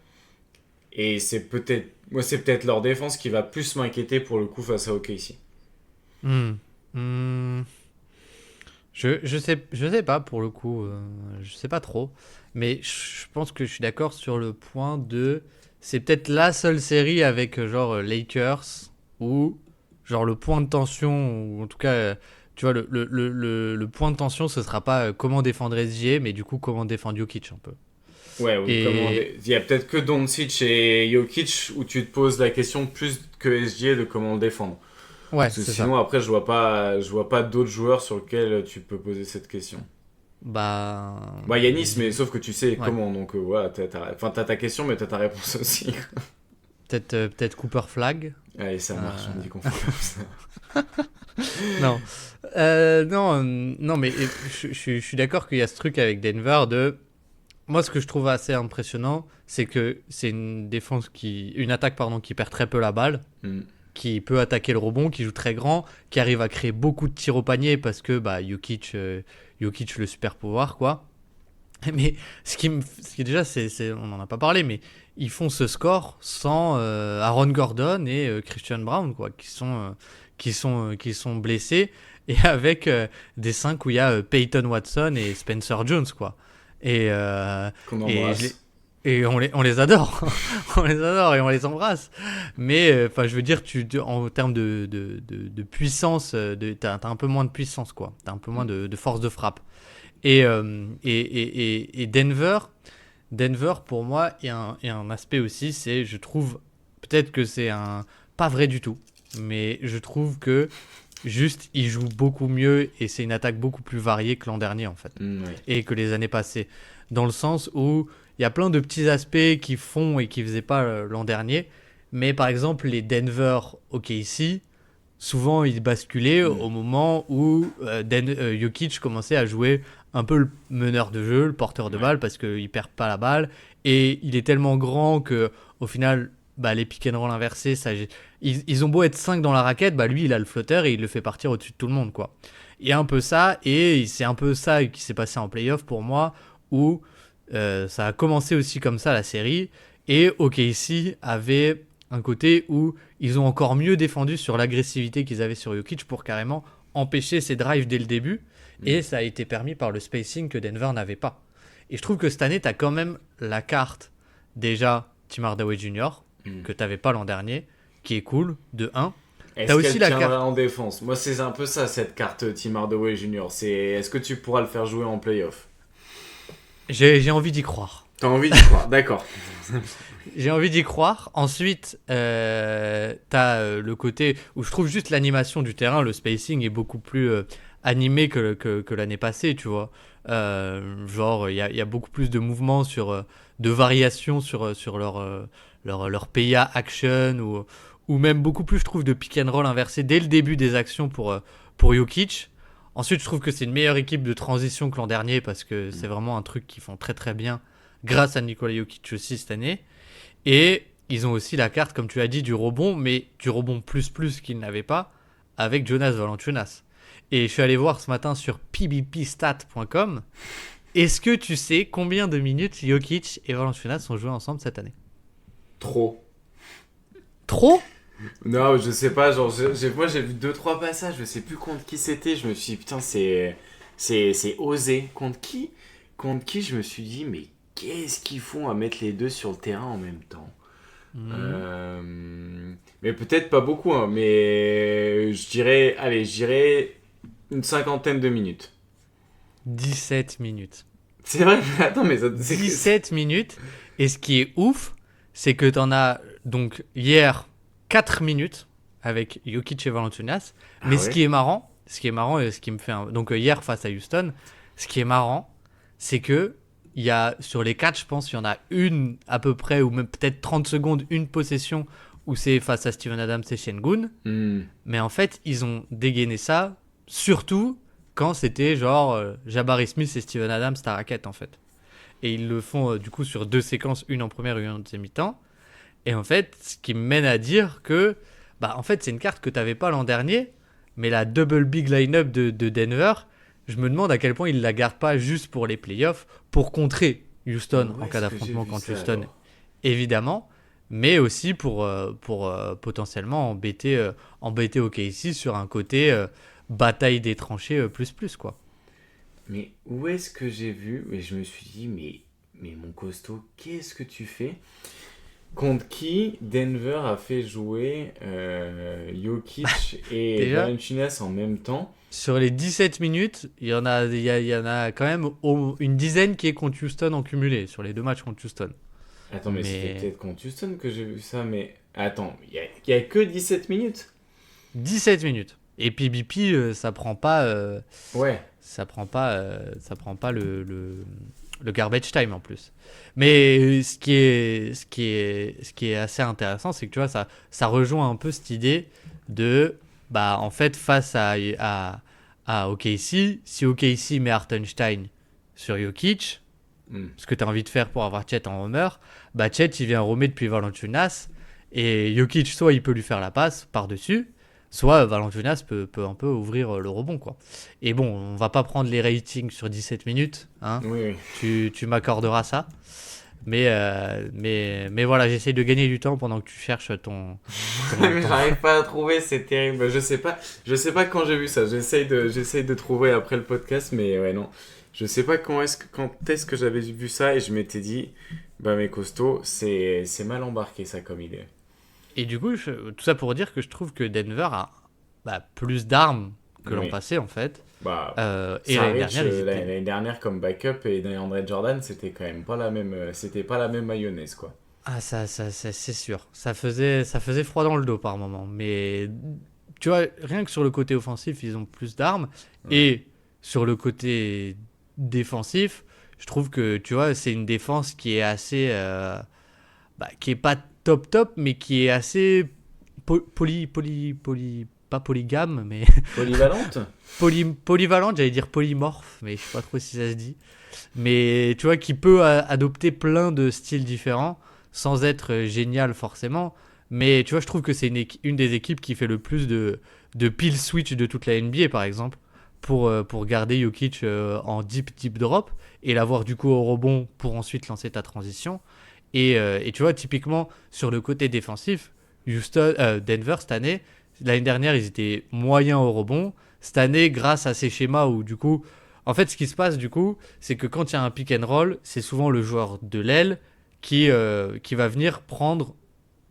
Et c'est peut-être leur défense qui va plus m'inquiéter pour le coup face à OKC. Hmm. Hmm. Je sais pas pour le coup, je sais pas trop, mais je pense que je suis d'accord sur le point de, c'est peut-être la seule série avec genre Lakers où genre le point de tension, ou en tout cas, tu vois, le point de tension ce sera pas comment défendre SGA, mais du coup comment défendre Jokic un peu. Ouais, ou Et il y a peut-être que Doncic et Jokic où tu te poses la question plus que SGA de comment le défendre. ouais, Parce que c'est ça. sinon, après, je vois pas d'autres joueurs sur lesquels tu peux poser cette question. Bah, Bah, Yanis, mais sauf que tu sais ouais, comment, donc voilà, t'as ta question, mais t'as ta réponse aussi. peut-être Cooper Flag. Allez, ça marche, on Euh, dit qu'on fait comme ça. Non, non, mais je suis d'accord qu'il y a ce truc avec Denver de. Moi, ce que je trouve assez impressionnant, c'est que c'est une attaque pardon, qui perd très peu la balle, Hmm. qui peut attaquer le rebond, qui joue très grand, qui arrive à créer beaucoup de tirs au panier parce que bah Jokic le super pouvoir quoi. Mais ce qui déjà on n'en a pas parlé, mais ils font ce score sans Aaron Gordon et Christian Brown quoi, qui sont blessés et avec des 5 où il y a Peyton Watson et Spencer Jones quoi. Et, euh, Qu'on et, embrasse. on les adore, on les adore et on les embrasse. Mais enfin, je veux dire, en termes de puissance, t'as un peu moins de puissance quoi, t'as un peu moins de force de frappe. Et Denver pour moi et un aspect aussi, c'est je trouve peut-être que c'est un pas vrai du tout, mais je trouve que juste ils jouent beaucoup mieux et c'est une attaque beaucoup plus variée que l'an dernier en fait Ouais. et que les années passées, dans le sens où il y a plein de petits aspects qui font et qui faisaient pas l'an dernier, mais par exemple les Denver OKC, souvent ils basculaient Hmm. au moment où Jokic commençait à jouer un peu le meneur de jeu, le porteur de Ouais. balle, parce qu'il perd pas la balle, et il est tellement grand que au final, bah, les pick and roll inversés, ils ont beau être 5 dans la raquette, bah, lui il a le flotteur et il le fait partir au-dessus de tout le monde, quoi. Il y a un peu ça, et c'est un peu ça qui s'est passé en playoff pour moi, où ça a commencé aussi comme ça la série, et OKC avait un côté où ils ont encore mieux défendu sur l'agressivité qu'ils avaient sur Jokic pour carrément empêcher ses drives dès le début, Hmm. et ça a été permis par le spacing que Denver n'avait pas. Et je trouve que cette année, tu as quand même la carte, déjà, Tim Hardaway Jr., Hmm. que tu n'avais pas l'an dernier, qui est cool, de 1. Tu as Est-ce aussi qu'elle la tiendra carte. en défense? Moi, c'est un peu ça, cette carte Tim Hardaway Jr. C'est est-ce que tu pourras le faire jouer en playoff? J'ai envie d'y croire. T'as envie d'y croire, d'accord. J'ai envie d'y croire. Ensuite, t'as le côté où je trouve juste l'animation du terrain, le spacing est beaucoup plus animé que l'année passée, tu vois. Genre, il y a beaucoup plus de mouvements de variations sur leur PIA action ou même beaucoup plus, je trouve, de pick and roll inversé dès le début des actions pour Jokic. Ensuite, je trouve que c'est une meilleure équipe de transition que l'an dernier parce que c'est vraiment un truc qu'ils font très très bien grâce à Nikola Jokic aussi cette année. Et ils ont aussi la carte, comme tu as dit, du rebond, mais du rebond plus qu'ils n'avaient pas avec Jonas Valanciunas. Et je suis allé voir ce matin sur pbpstat.com. Est-ce que tu sais combien de minutes Jokic et Valanciunas ont joué ensemble cette année? Trop. Trop? Non, je sais pas, genre, moi j'ai vu deux trois passages, je sais plus contre qui c'était, je me suis dit, putain, c'est osé. Contre qui? Contre qui je me suis dit, mais qu'est-ce qu'ils font à mettre les deux sur le terrain en même temps? Hmm, Mais peut-être pas beaucoup, hein, mais je dirais une cinquantaine de minutes. 17 minutes. C'est vrai, mais attends, mais 17 minutes. Et ce qui est ouf, c'est que t'en as donc hier 4 minutes avec Jokic et Valanciunas. Mais Ah ouais? ce qui est marrant et ce qui me fait donc hier face à Houston, ce qui est marrant, c'est que il y a, sur les 4, je pense, il y en a une à peu près, ou même peut-être 30 secondes, une possession où c'est face à Steven Adams et Şengün. Mais en fait, ils ont dégainé ça, surtout quand c'était genre Jabari Smith et Steven Adams, ta raquette, en fait. Et ils le font du coup sur 2 séquences, une en première et une en deuxième mi-temps. Et en fait, ce qui me mène à dire que, bah, en fait, c'est une carte que tu n'avais pas l'an dernier, mais la double big line-up de Denver, je me demande à quel point ils la gardent pas juste pour les playoffs, pour contrer Houston en cas d'affrontement contre Houston, alors évidemment, mais aussi pour potentiellement embêter OKC sur un côté bataille des tranchées plus, quoi. Mais où est-ce que j'ai vu? Mais je me suis dit, mais mon costaud, qu'est-ce que tu fais? Contre qui Denver a fait jouer Jokic et Déjà, Valanciunas en même temps? sur les 17 minutes, il y en a quand même une dizaine qui est contre Houston en cumulé, sur les 2 matchs contre Houston. Attends, mais c'était Mais peut-être contre Houston que j'ai vu ça, mais attends, il y a que 17 minutes? 17 minutes. Et puis BP, Ouais. ça prend pas le garbage time en plus. Mais ce qui est assez intéressant, c'est que tu vois, ça rejoint un peu cette idée de, bah, en fait, face à OKC, si OKC met Hartenstein sur Jokic, ce que tu as envie de faire pour avoir Chet en homer, bah Chet il vient roamer depuis Valanciunas et Jokic soit il peut lui faire la passe par-dessus, soit Valanciunas peut un peu ouvrir le rebond, quoi. Et bon, on va pas prendre les ratings sur 17 minutes, hein. Oui, Tu m'accorderas ça. Mais voilà, j'essaye de gagner du temps pendant que tu cherches ton, oui. J'arrive pas à trouver, c'est terrible. Je sais pas quand j'ai vu ça. J'essaye de trouver après le podcast, mais ouais, non. Je sais pas quand est-ce que j'avais vu ça et je m'étais dit, bah mes costauds, c'est mal embarqué ça comme idée. Et du coup, tout ça pour dire que je trouve que Denver a plus d'armes que l'an Oui. passé, en fait. Bah, Et l'année Saric, dernière, ils étaient. l'année dernière comme backup et dans Andre Jordan, c'était quand même pas la même, c'était pas la même mayonnaise quoi. Ah, c'est sûr. Ça faisait froid dans le dos par moment. Mais tu vois, rien que sur le côté offensif, ils ont plus d'armes. Ouais. Et sur le côté défensif, je trouve que, tu vois, c'est une défense qui est assez. Qui est pas top top, mais qui est assez pas polygame, mais Polyvalente? polyvalente, j'allais dire polymorphe, mais je sais pas trop si ça se dit. Mais tu vois, qui peut adopter plein de styles différents, sans être génial forcément. Mais tu vois, je trouve que c'est une des équipes qui fait le plus de peel switch de toute la NBA, par exemple, pour garder Jokic en deep drop et l'avoir du coup au rebond pour ensuite lancer ta transition. Et tu vois, typiquement, sur le côté défensif, Denver, cette année, l'année dernière, ils étaient moyens au rebond. Cette année, grâce à ces schémas où, du coup, en fait, ce qui se passe, du coup, c'est que quand il y a un pick and roll, c'est souvent le joueur de l'aile qui va venir prendre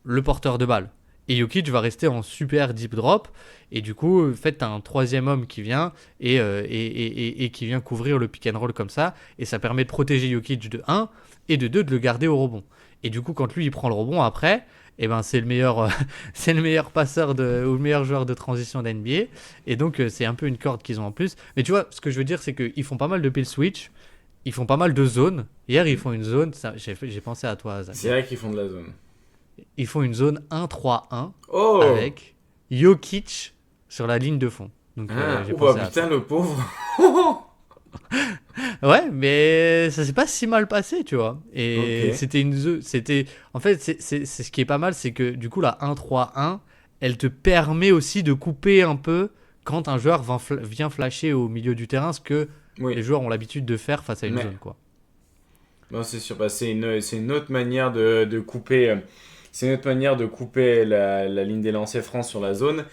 le porteur de balle. Et Jokic va rester en super deep drop. Et du coup, en fait, tu as un troisième homme qui vient et qui vient couvrir le pick and roll comme ça. Et ça permet de protéger Jokic de 1 et de 2 de le garder au rebond. Et du coup, quand lui, il prend le rebond après, eh ben, c'est le meilleur, c'est le meilleur passeur ou le meilleur joueur de transition d'NBA. Et donc, c'est un peu une corde qu'ils ont en plus. Mais tu vois, ce que je veux dire, c'est qu'ils font pas mal de peel switch. Ils font pas mal de zones. Hier, ils font une zone. J'ai pensé à toi, Zach. C'est vrai qu'ils font de la zone. Ils font une zone 1-3-1 Oh! avec Jokic sur la ligne de fond. Donc, Ah, j'ai ouh, bah pensé à putain, toi. le pauvre! Ouais, mais ça s'est pas si mal passé, tu vois. Et Ok. c'était en fait c'est ce qui est pas mal, c'est que du coup la 1-3-1, elle te permet aussi de couper un peu quand un joueur vient flasher au milieu du terrain, ce que Oui. les joueurs ont l'habitude de faire face à une Mais, zone, quoi. non, c'est sûr, bah, c'est une autre manière de couper. C'est une autre manière de couper la ligne des lancers francs sur la zone.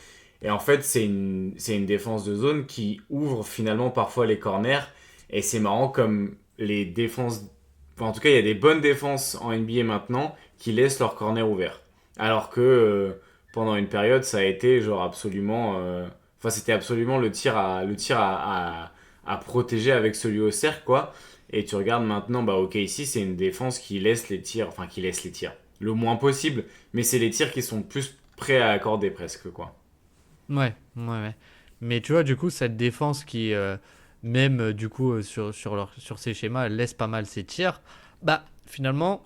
Et en fait, c'est une défense de zone qui ouvre finalement parfois les corners. Et c'est marrant comme les défenses. Enfin, en tout cas, il y a des bonnes défenses en NBA maintenant qui laissent leurs corners ouverts. Alors que pendant une période, ça a été genre absolument. Enfin, c'était absolument le tir à protéger avec celui au cercle, quoi. Et tu regardes maintenant, bah, ok, ici, c'est une défense qui laisse les tirs. Enfin, qui laisse les tirs. Le moins possible. Mais c'est les tirs qui sont plus prêts à accorder presque, quoi. Ouais. Mais tu vois, du coup, cette défense même du coup sur ces schémas, elle laisse pas mal ses tirs. Bah, finalement,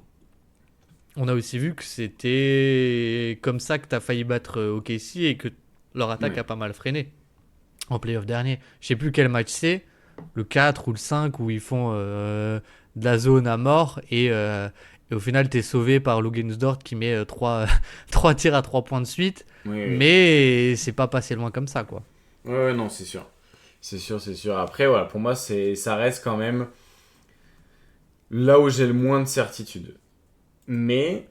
on a aussi vu que c'était comme ça que tu as failli battre OKC et que leur attaque Ouais. a pas mal freiné en playoff dernier. Je sais plus quel match c'est, le 4 ou le 5 où ils font de la zone à mort et au final t'es sauvé par Lugensdort qui met 3 tirs à 3 points de suite. Oui, oui. Mais c'est pas passé loin comme ça, quoi. Ouais, ouais, non, c'est sûr. C'est sûr, c'est sûr. Après, voilà, pour moi, ça reste quand même là où j'ai le moins de certitude. Mais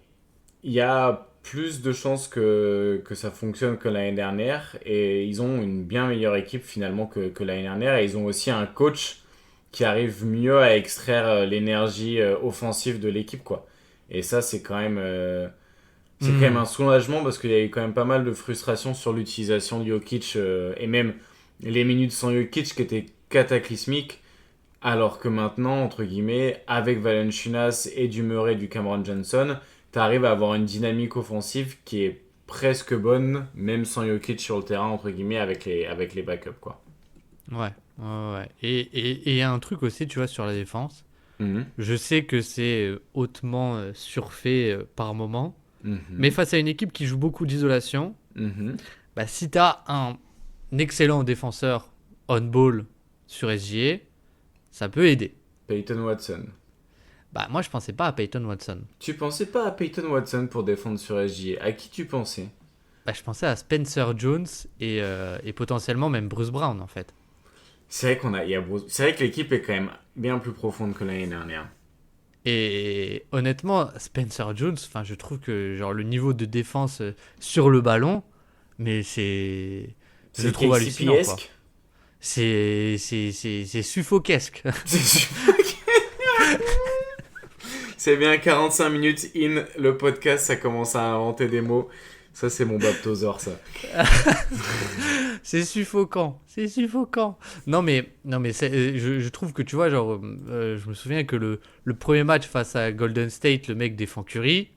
il y a plus de chances que ça fonctionne que l'année dernière. Et ils ont une bien meilleure équipe finalement que l'année dernière. Et ils ont aussi un coach qui arrive mieux à extraire l'énergie offensive de l'équipe, quoi. Et ça, c'est quand même un Hmm. soulagement parce qu'il y a eu quand même pas mal de frustration sur l'utilisation de Jokic et même les minutes sans Jokic qui étaient cataclysmiques. Alors que maintenant, entre guillemets, avec Valanciunas et du Murray, du Cameron Johnson, tu arrives à avoir une dynamique offensive qui est presque bonne, même sans Jokic sur le terrain, entre guillemets, avec les backups, quoi. Ouais, ouais, ouais. Et il y a un truc aussi, tu vois, sur la défense. Mhm. Je sais que c'est hautement surfait par moment. Mais Mhm. face à une équipe qui joue beaucoup d'isolation, Mhm. bah, si tu as un excellent défenseur on-ball sur SGA, ça peut aider. Peyton Watson. Bah, moi, je pensais pas à Peyton Watson. Tu pensais pas à Peyton Watson pour défendre sur SGA. À qui tu pensais? Bah, je pensais à Spencer Jones et potentiellement même Bruce Brown, en fait. C'est vrai c'est vrai que l'équipe est quand même bien plus profonde que l'année dernière. Et honnêtement, Spencer Jones, enfin, je trouve que genre le niveau de défense sur le ballon, mais je le C'est trouve hallucinant, quoi. KCP-esque. C'est suffoquesque. C'est bien 45 minutes in le podcast, ça commence à inventer des mots. Ça, c'est mon baptosaure, ça. C'est suffocant, c'est suffocant. Non mais je trouve que tu vois, genre, je me souviens que le premier match face à Golden State, le mec défend Curry.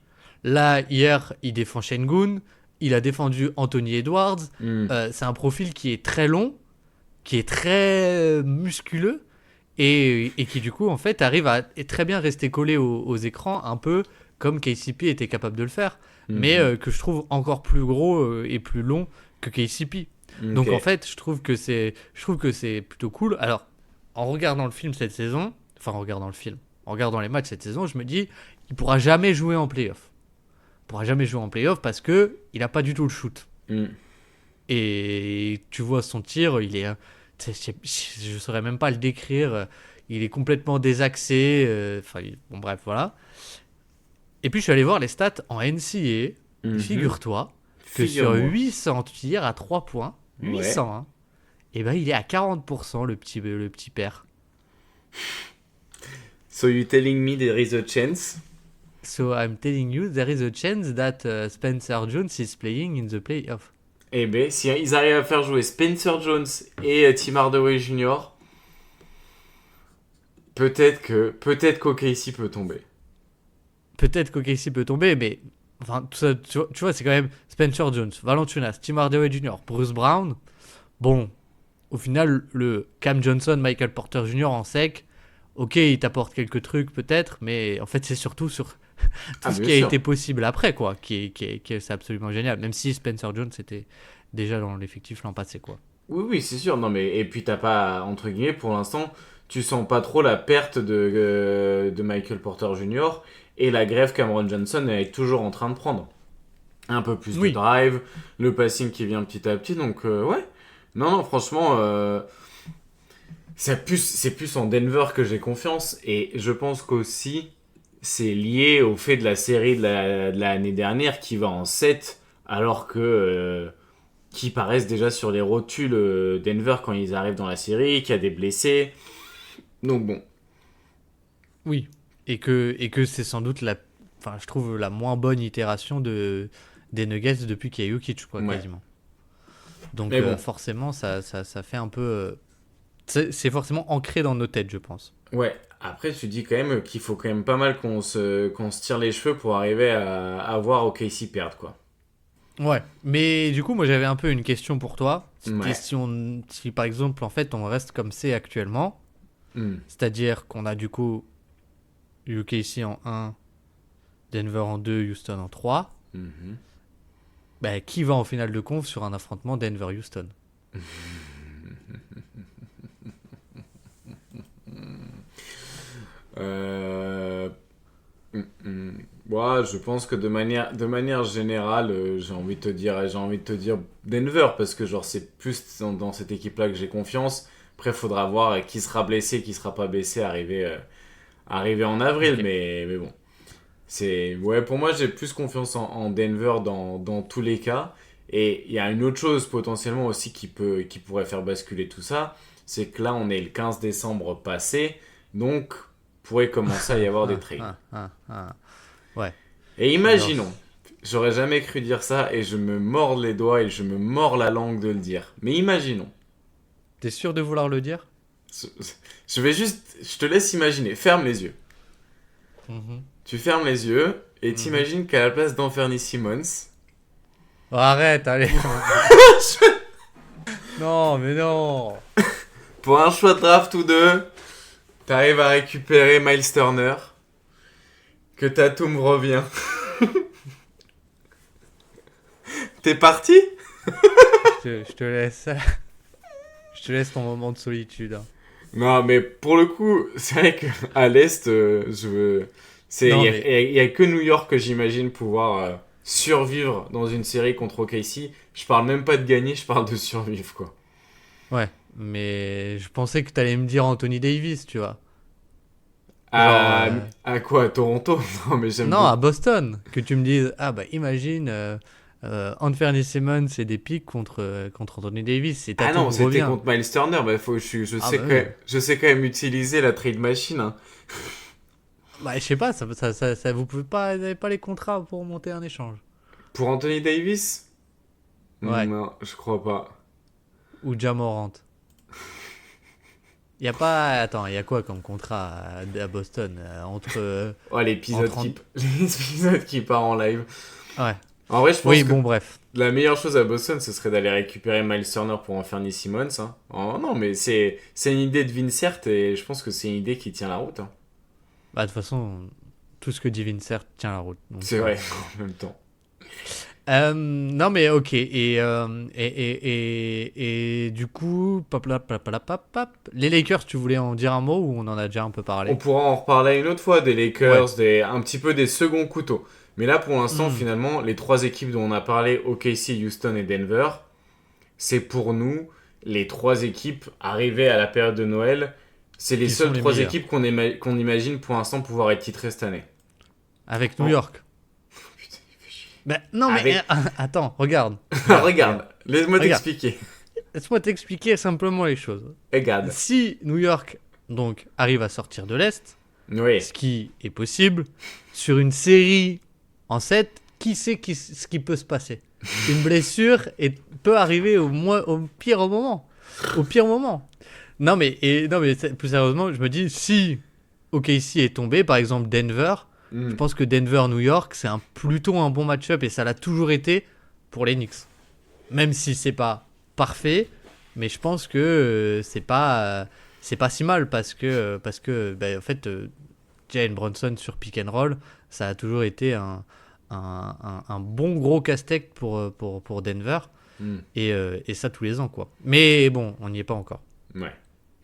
Là, hier, il défend Şengün. Il a défendu Anthony Edwards. Hmm. C'est un profil qui est très long, qui est très musculeux et qui du coup en fait arrive à très bien rester collé aux écrans, un peu comme KCP était capable de le faire, mais Mhm. que je trouve encore plus gros et plus long que KCP. Ok. Donc en fait, je trouve que c'est plutôt cool. Alors, en regardant le film cette saison, enfin en regardant le film, en regardant les matchs cette saison, je me dis, il pourra jamais jouer en playoff. Il pourra jamais jouer en playoff parce que il a pas du tout le shoot. Hmm. Et tu vois son tir, il est, je saurais même pas le décrire. Il est complètement désaxé. Enfin, bon bref, voilà. Et puis je suis allé voir les stats en NCAA. Mhm. Figure-toi que sur Figure-moi. 800 tirs à 3 points, Ouais. 800, hein, et ben il est à 40% le petit père. So you telling me there is a chance? So I'm telling you, there is a chance that Spencer Jones is playing in the playoff. Eh ben, si ils arrivent à faire jouer Spencer Jones et Tim Hardaway Jr., peut-être qu'OKC peut tomber. Peut-être qu'OKC peut tomber, mais enfin, tout ça, tu vois, c'est quand même Spencer Jones, Valanciunas, Tim Hardaway Jr., Bruce Brown. Bon, au final, le Cam Johnson, Michael Porter Jr. en sec, ok, il t'apporte quelques trucs peut-être, mais en fait, c'est surtout sur Ah, tout ce bien qui a sûr. été possible après, quoi, c'est absolument génial. Même si Spencer Jones était déjà dans l'effectif l'an passé, quoi. Oui, oui, c'est sûr. Non, mais et puis t'as pas, entre guillemets, pour l'instant, tu sens pas trop la perte de Michael Porter Jr. et la grève Cameron Johnson est toujours en train de prendre. Un peu plus de Oui, drive, le passing qui vient petit à petit, donc ouais. Non, non, franchement, c'est plus en Denver que j'ai confiance et je pense qu'aussi c'est lié au fait de la série de l'année dernière qui va en 7 alors que qui paraissent déjà sur les rotules Denver quand ils arrivent dans la série, qu'il y a des blessés. Donc bon. oui. Et que c'est sans doute enfin, je trouve la moins bonne itération des Nuggets depuis qu'il y a Jokic, quoi, Ouais. quasiment. Donc Mais bon. forcément, ça fait un peu. C'est forcément ancré dans nos têtes, je pense. Ouais. Après, tu dis quand même qu'il faut quand même pas mal qu'on se tire les cheveux pour arriver à voir OKC perdre, quoi. Ouais, mais du coup, moi j'avais un peu une question pour toi. Ouais. Si par exemple, en fait, on reste comme c'est actuellement, Hmm. c'est-à-dire qu'on a du coup UKC en 1, Denver en 2, Houston en 3, Mhm. bah, qui va en finale de conf sur un affrontement Denver-Houston? Euh, hmm. Ouais, je pense que de manière générale, j'ai envie de te dire Denver parce que genre c'est plus dans cette équipe-là que j'ai confiance. Après, faudra voir qui sera blessé, qui sera pas blessé arriver en avril, Ok. mais bon. Ouais, pour moi, j'ai plus confiance en Denver dans tous les cas. Et il y a une autre chose potentiellement aussi qui pourrait faire basculer tout ça, c'est que là, on est le 15 décembre passé, donc pourrait commencer à y avoir des Ah, trades. ah, ah, ah. Ouais, Et genre, imaginons, j'aurais jamais cru dire ça et je me mords les doigts et je me mords la langue de le dire. Mais imaginons, t'es sûr de vouloir le dire? je, je te laisse imaginer, ferme les yeux. Mhm, Tu fermes les yeux et mhm. t'imagines qu'à la place d'Anthony Simmons, Oh, arrête, allez. Non, mais non. pour un choix de draft ou deux, t'arrives à récupérer Miles Turner, que Tatum revient. T'es parti? Je te laisse. Je te laisse ton moment de solitude, hein. Non, mais pour le coup, c'est vrai qu'à l'Est, il Non, y mais a, y a que New York que j'imagine pouvoir survivre dans une série contre OKC. Je parle même pas de gagner, je parle de survivre, quoi. ouais, mais je pensais que t'allais me dire Anthony Davis, tu vois. Genre, À, à quoi? À Toronto? Non, mais j'aime non, à beaucoup. Boston, que tu me dises, ah bah imagine, Anthony Simmons et des pics contre Anthony Davis, et Ah non, Tatum c'était revient. contre Miles Turner. Bah, je Ah sais bah oui. je sais quand même utiliser la trade machine, hein. Bah je sais pas, vous pouvez pas, vous avez pas les contrats pour monter un échange. Pour Anthony Davis? Ouais, Non, je crois pas. ou Jamorant. Y a pas, attends, y a quoi comme contrat à Boston Oh, entre l'épisode qui part en live. ouais. En vrai, je pense Oui, que bon bref. la meilleure chose à Boston, ce serait d'aller récupérer Miles Turner pour en faire Anthony Simmons, hein. Oh non, mais c'est une idée de Vincert et je pense que c'est une idée qui tient la route, hein. Bah de toute façon, tout ce que dit Vincent tient la route. C'est Donc, vrai, en même temps. non mais ok et du coup les Lakers tu voulais en dire un mot ou on en a déjà un peu On parlé? pourra en reparler une autre fois des Ouais. Lakers, un petit peu des seconds couteaux. Mais là, pour l'instant, Hmm. finalement, les trois équipes dont on a parlé, OKC, Houston et Denver, c'est pour nous les trois équipes arrivées à la période de Noël. C'est les Qui sont seules les trois meilleurs équipes qu'on imagine pour l'instant pouvoir être titrées cette année. avec New Oh, York. putain, il fait chier. Ben non mais Avec. attends regarde. Regarde, laisse-moi Regarde. t'expliquer. Laisse-moi t'expliquer simplement les choses. Regarde. Si New York donc arrive à sortir de l'Est, Oui. ce qui est possible sur une série en 7, qui sait ce qui peut se passer? Une blessure peut arriver au pire moment. Au pire moment. Non mais plus sérieusement, je me dis si OKC est tombé, par exemple Denver, je Hmm. pense que Denver-New York, c'est plutôt un bon match-up et ça l'a toujours été pour les Knicks. Même si c'est pas parfait, mais je pense que c'est pas si mal parce que en fait Jalen Brunson sur pick and roll, ça a toujours été un bon gros casse-tête pour Denver. Hmm. Et ça tous les ans, quoi. Mais bon, on n'y est pas encore. Ouais.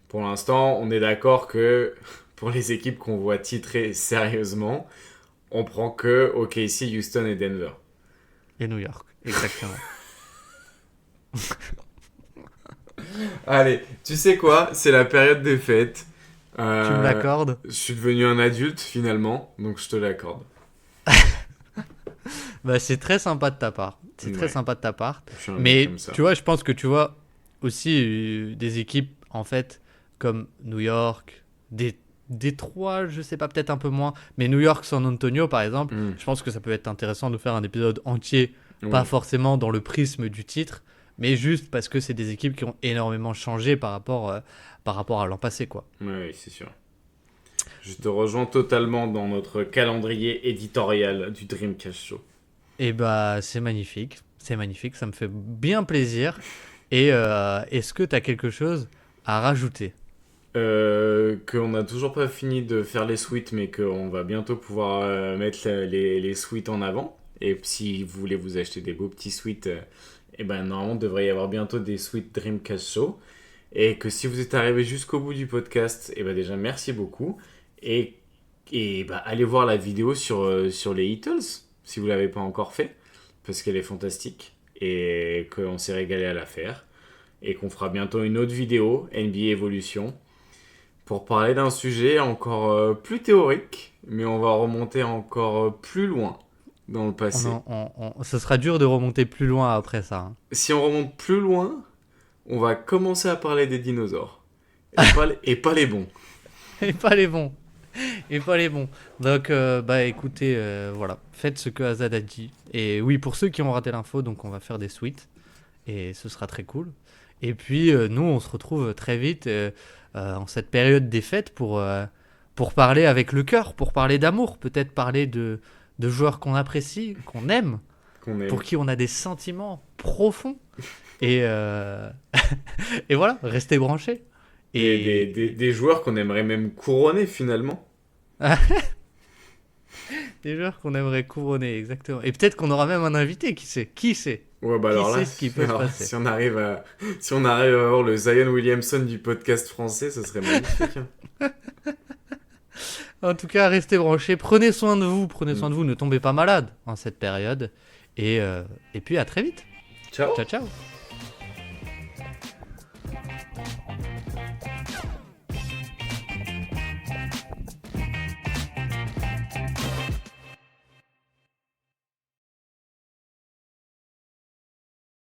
Pour l'instant, on est d'accord que pour les équipes qu'on voit titrer sérieusement, on prend que OKC, Houston et Denver. Et New York, exactement. Allez, tu sais quoi? C'est la période des fêtes. Tu me l'accordes? Je suis devenu un adulte finalement, donc je te l'accorde. Bah, c'est très sympa de ta part. C'est très Ouais, sympa de ta part. je suis un mec comme Mais ça. tu vois, je pense que tu vois aussi des équipes, en fait, comme New York, Détroit, je sais pas, peut-être un peu moins. Mais New York, San Antonio, par exemple, Hmm. je pense que ça peut être intéressant de faire un épisode entier, pas Oui, forcément dans le prisme du titre, mais juste parce que c'est des équipes qui ont énormément changé par rapport à l'an passé, quoi. ouais, oui, c'est sûr. Je te rejoins totalement dans notre calendrier éditorial du Dreamcast Show. Et bah, c'est magnifique. C'est magnifique, ça me fait bien plaisir. Et est-ce que tu as quelque chose à rajouter? Qu'on n'a toujours pas fini de faire les suites, mais qu'on va bientôt pouvoir mettre les suites en avant. Et si vous voulez vous acheter des beaux petits suites, et ben normalement, il devrait y avoir bientôt des suites Dreamcast Show. Et que si vous êtes arrivé jusqu'au bout du podcast, et ben déjà merci beaucoup. Et, et ben, allez voir la vidéo sur les Beatles, si vous ne l'avez pas encore fait, parce qu'elle est fantastique. Et qu'on s'est régalé à la faire. Et qu'on fera bientôt une autre vidéo, NBA Evolution, pour parler d'un sujet encore plus théorique, mais on va remonter encore plus loin dans le passé. Ce sera dur de remonter plus loin après ça. Hein. Si on remonte plus loin, on va commencer à parler des dinosaures. Et pas les bons. Et pas les bons. Et pas les bons. Donc, bah écoutez, voilà. Faites ce que Azad a dit. Et oui, pour ceux qui ont raté l'info, donc on va faire des suites. Et ce sera très cool. Et puis, nous, on se retrouve très vite en cette période des fêtes pour parler avec le cœur, pour parler d'amour, peut-être parler de joueurs qu'on apprécie, qu'on aime, pour qui on a des sentiments profonds. Et, et voilà, restez branchés. Et des joueurs qu'on aimerait même couronner finalement. Des joueurs qu'on aimerait couronner, exactement. Et peut-être qu'on aura même un invité, qui sait? Qui sait? Ouais, bah qui alors sait là, ce qui peut se passer? si on arrive à avoir le Zion Williamson du podcast français, ce serait magnifique. Hein. En tout cas, restez branchés, prenez soin de vous, ne tombez pas malade en cette période. Et puis à très vite. Ciao. Ciao, ciao.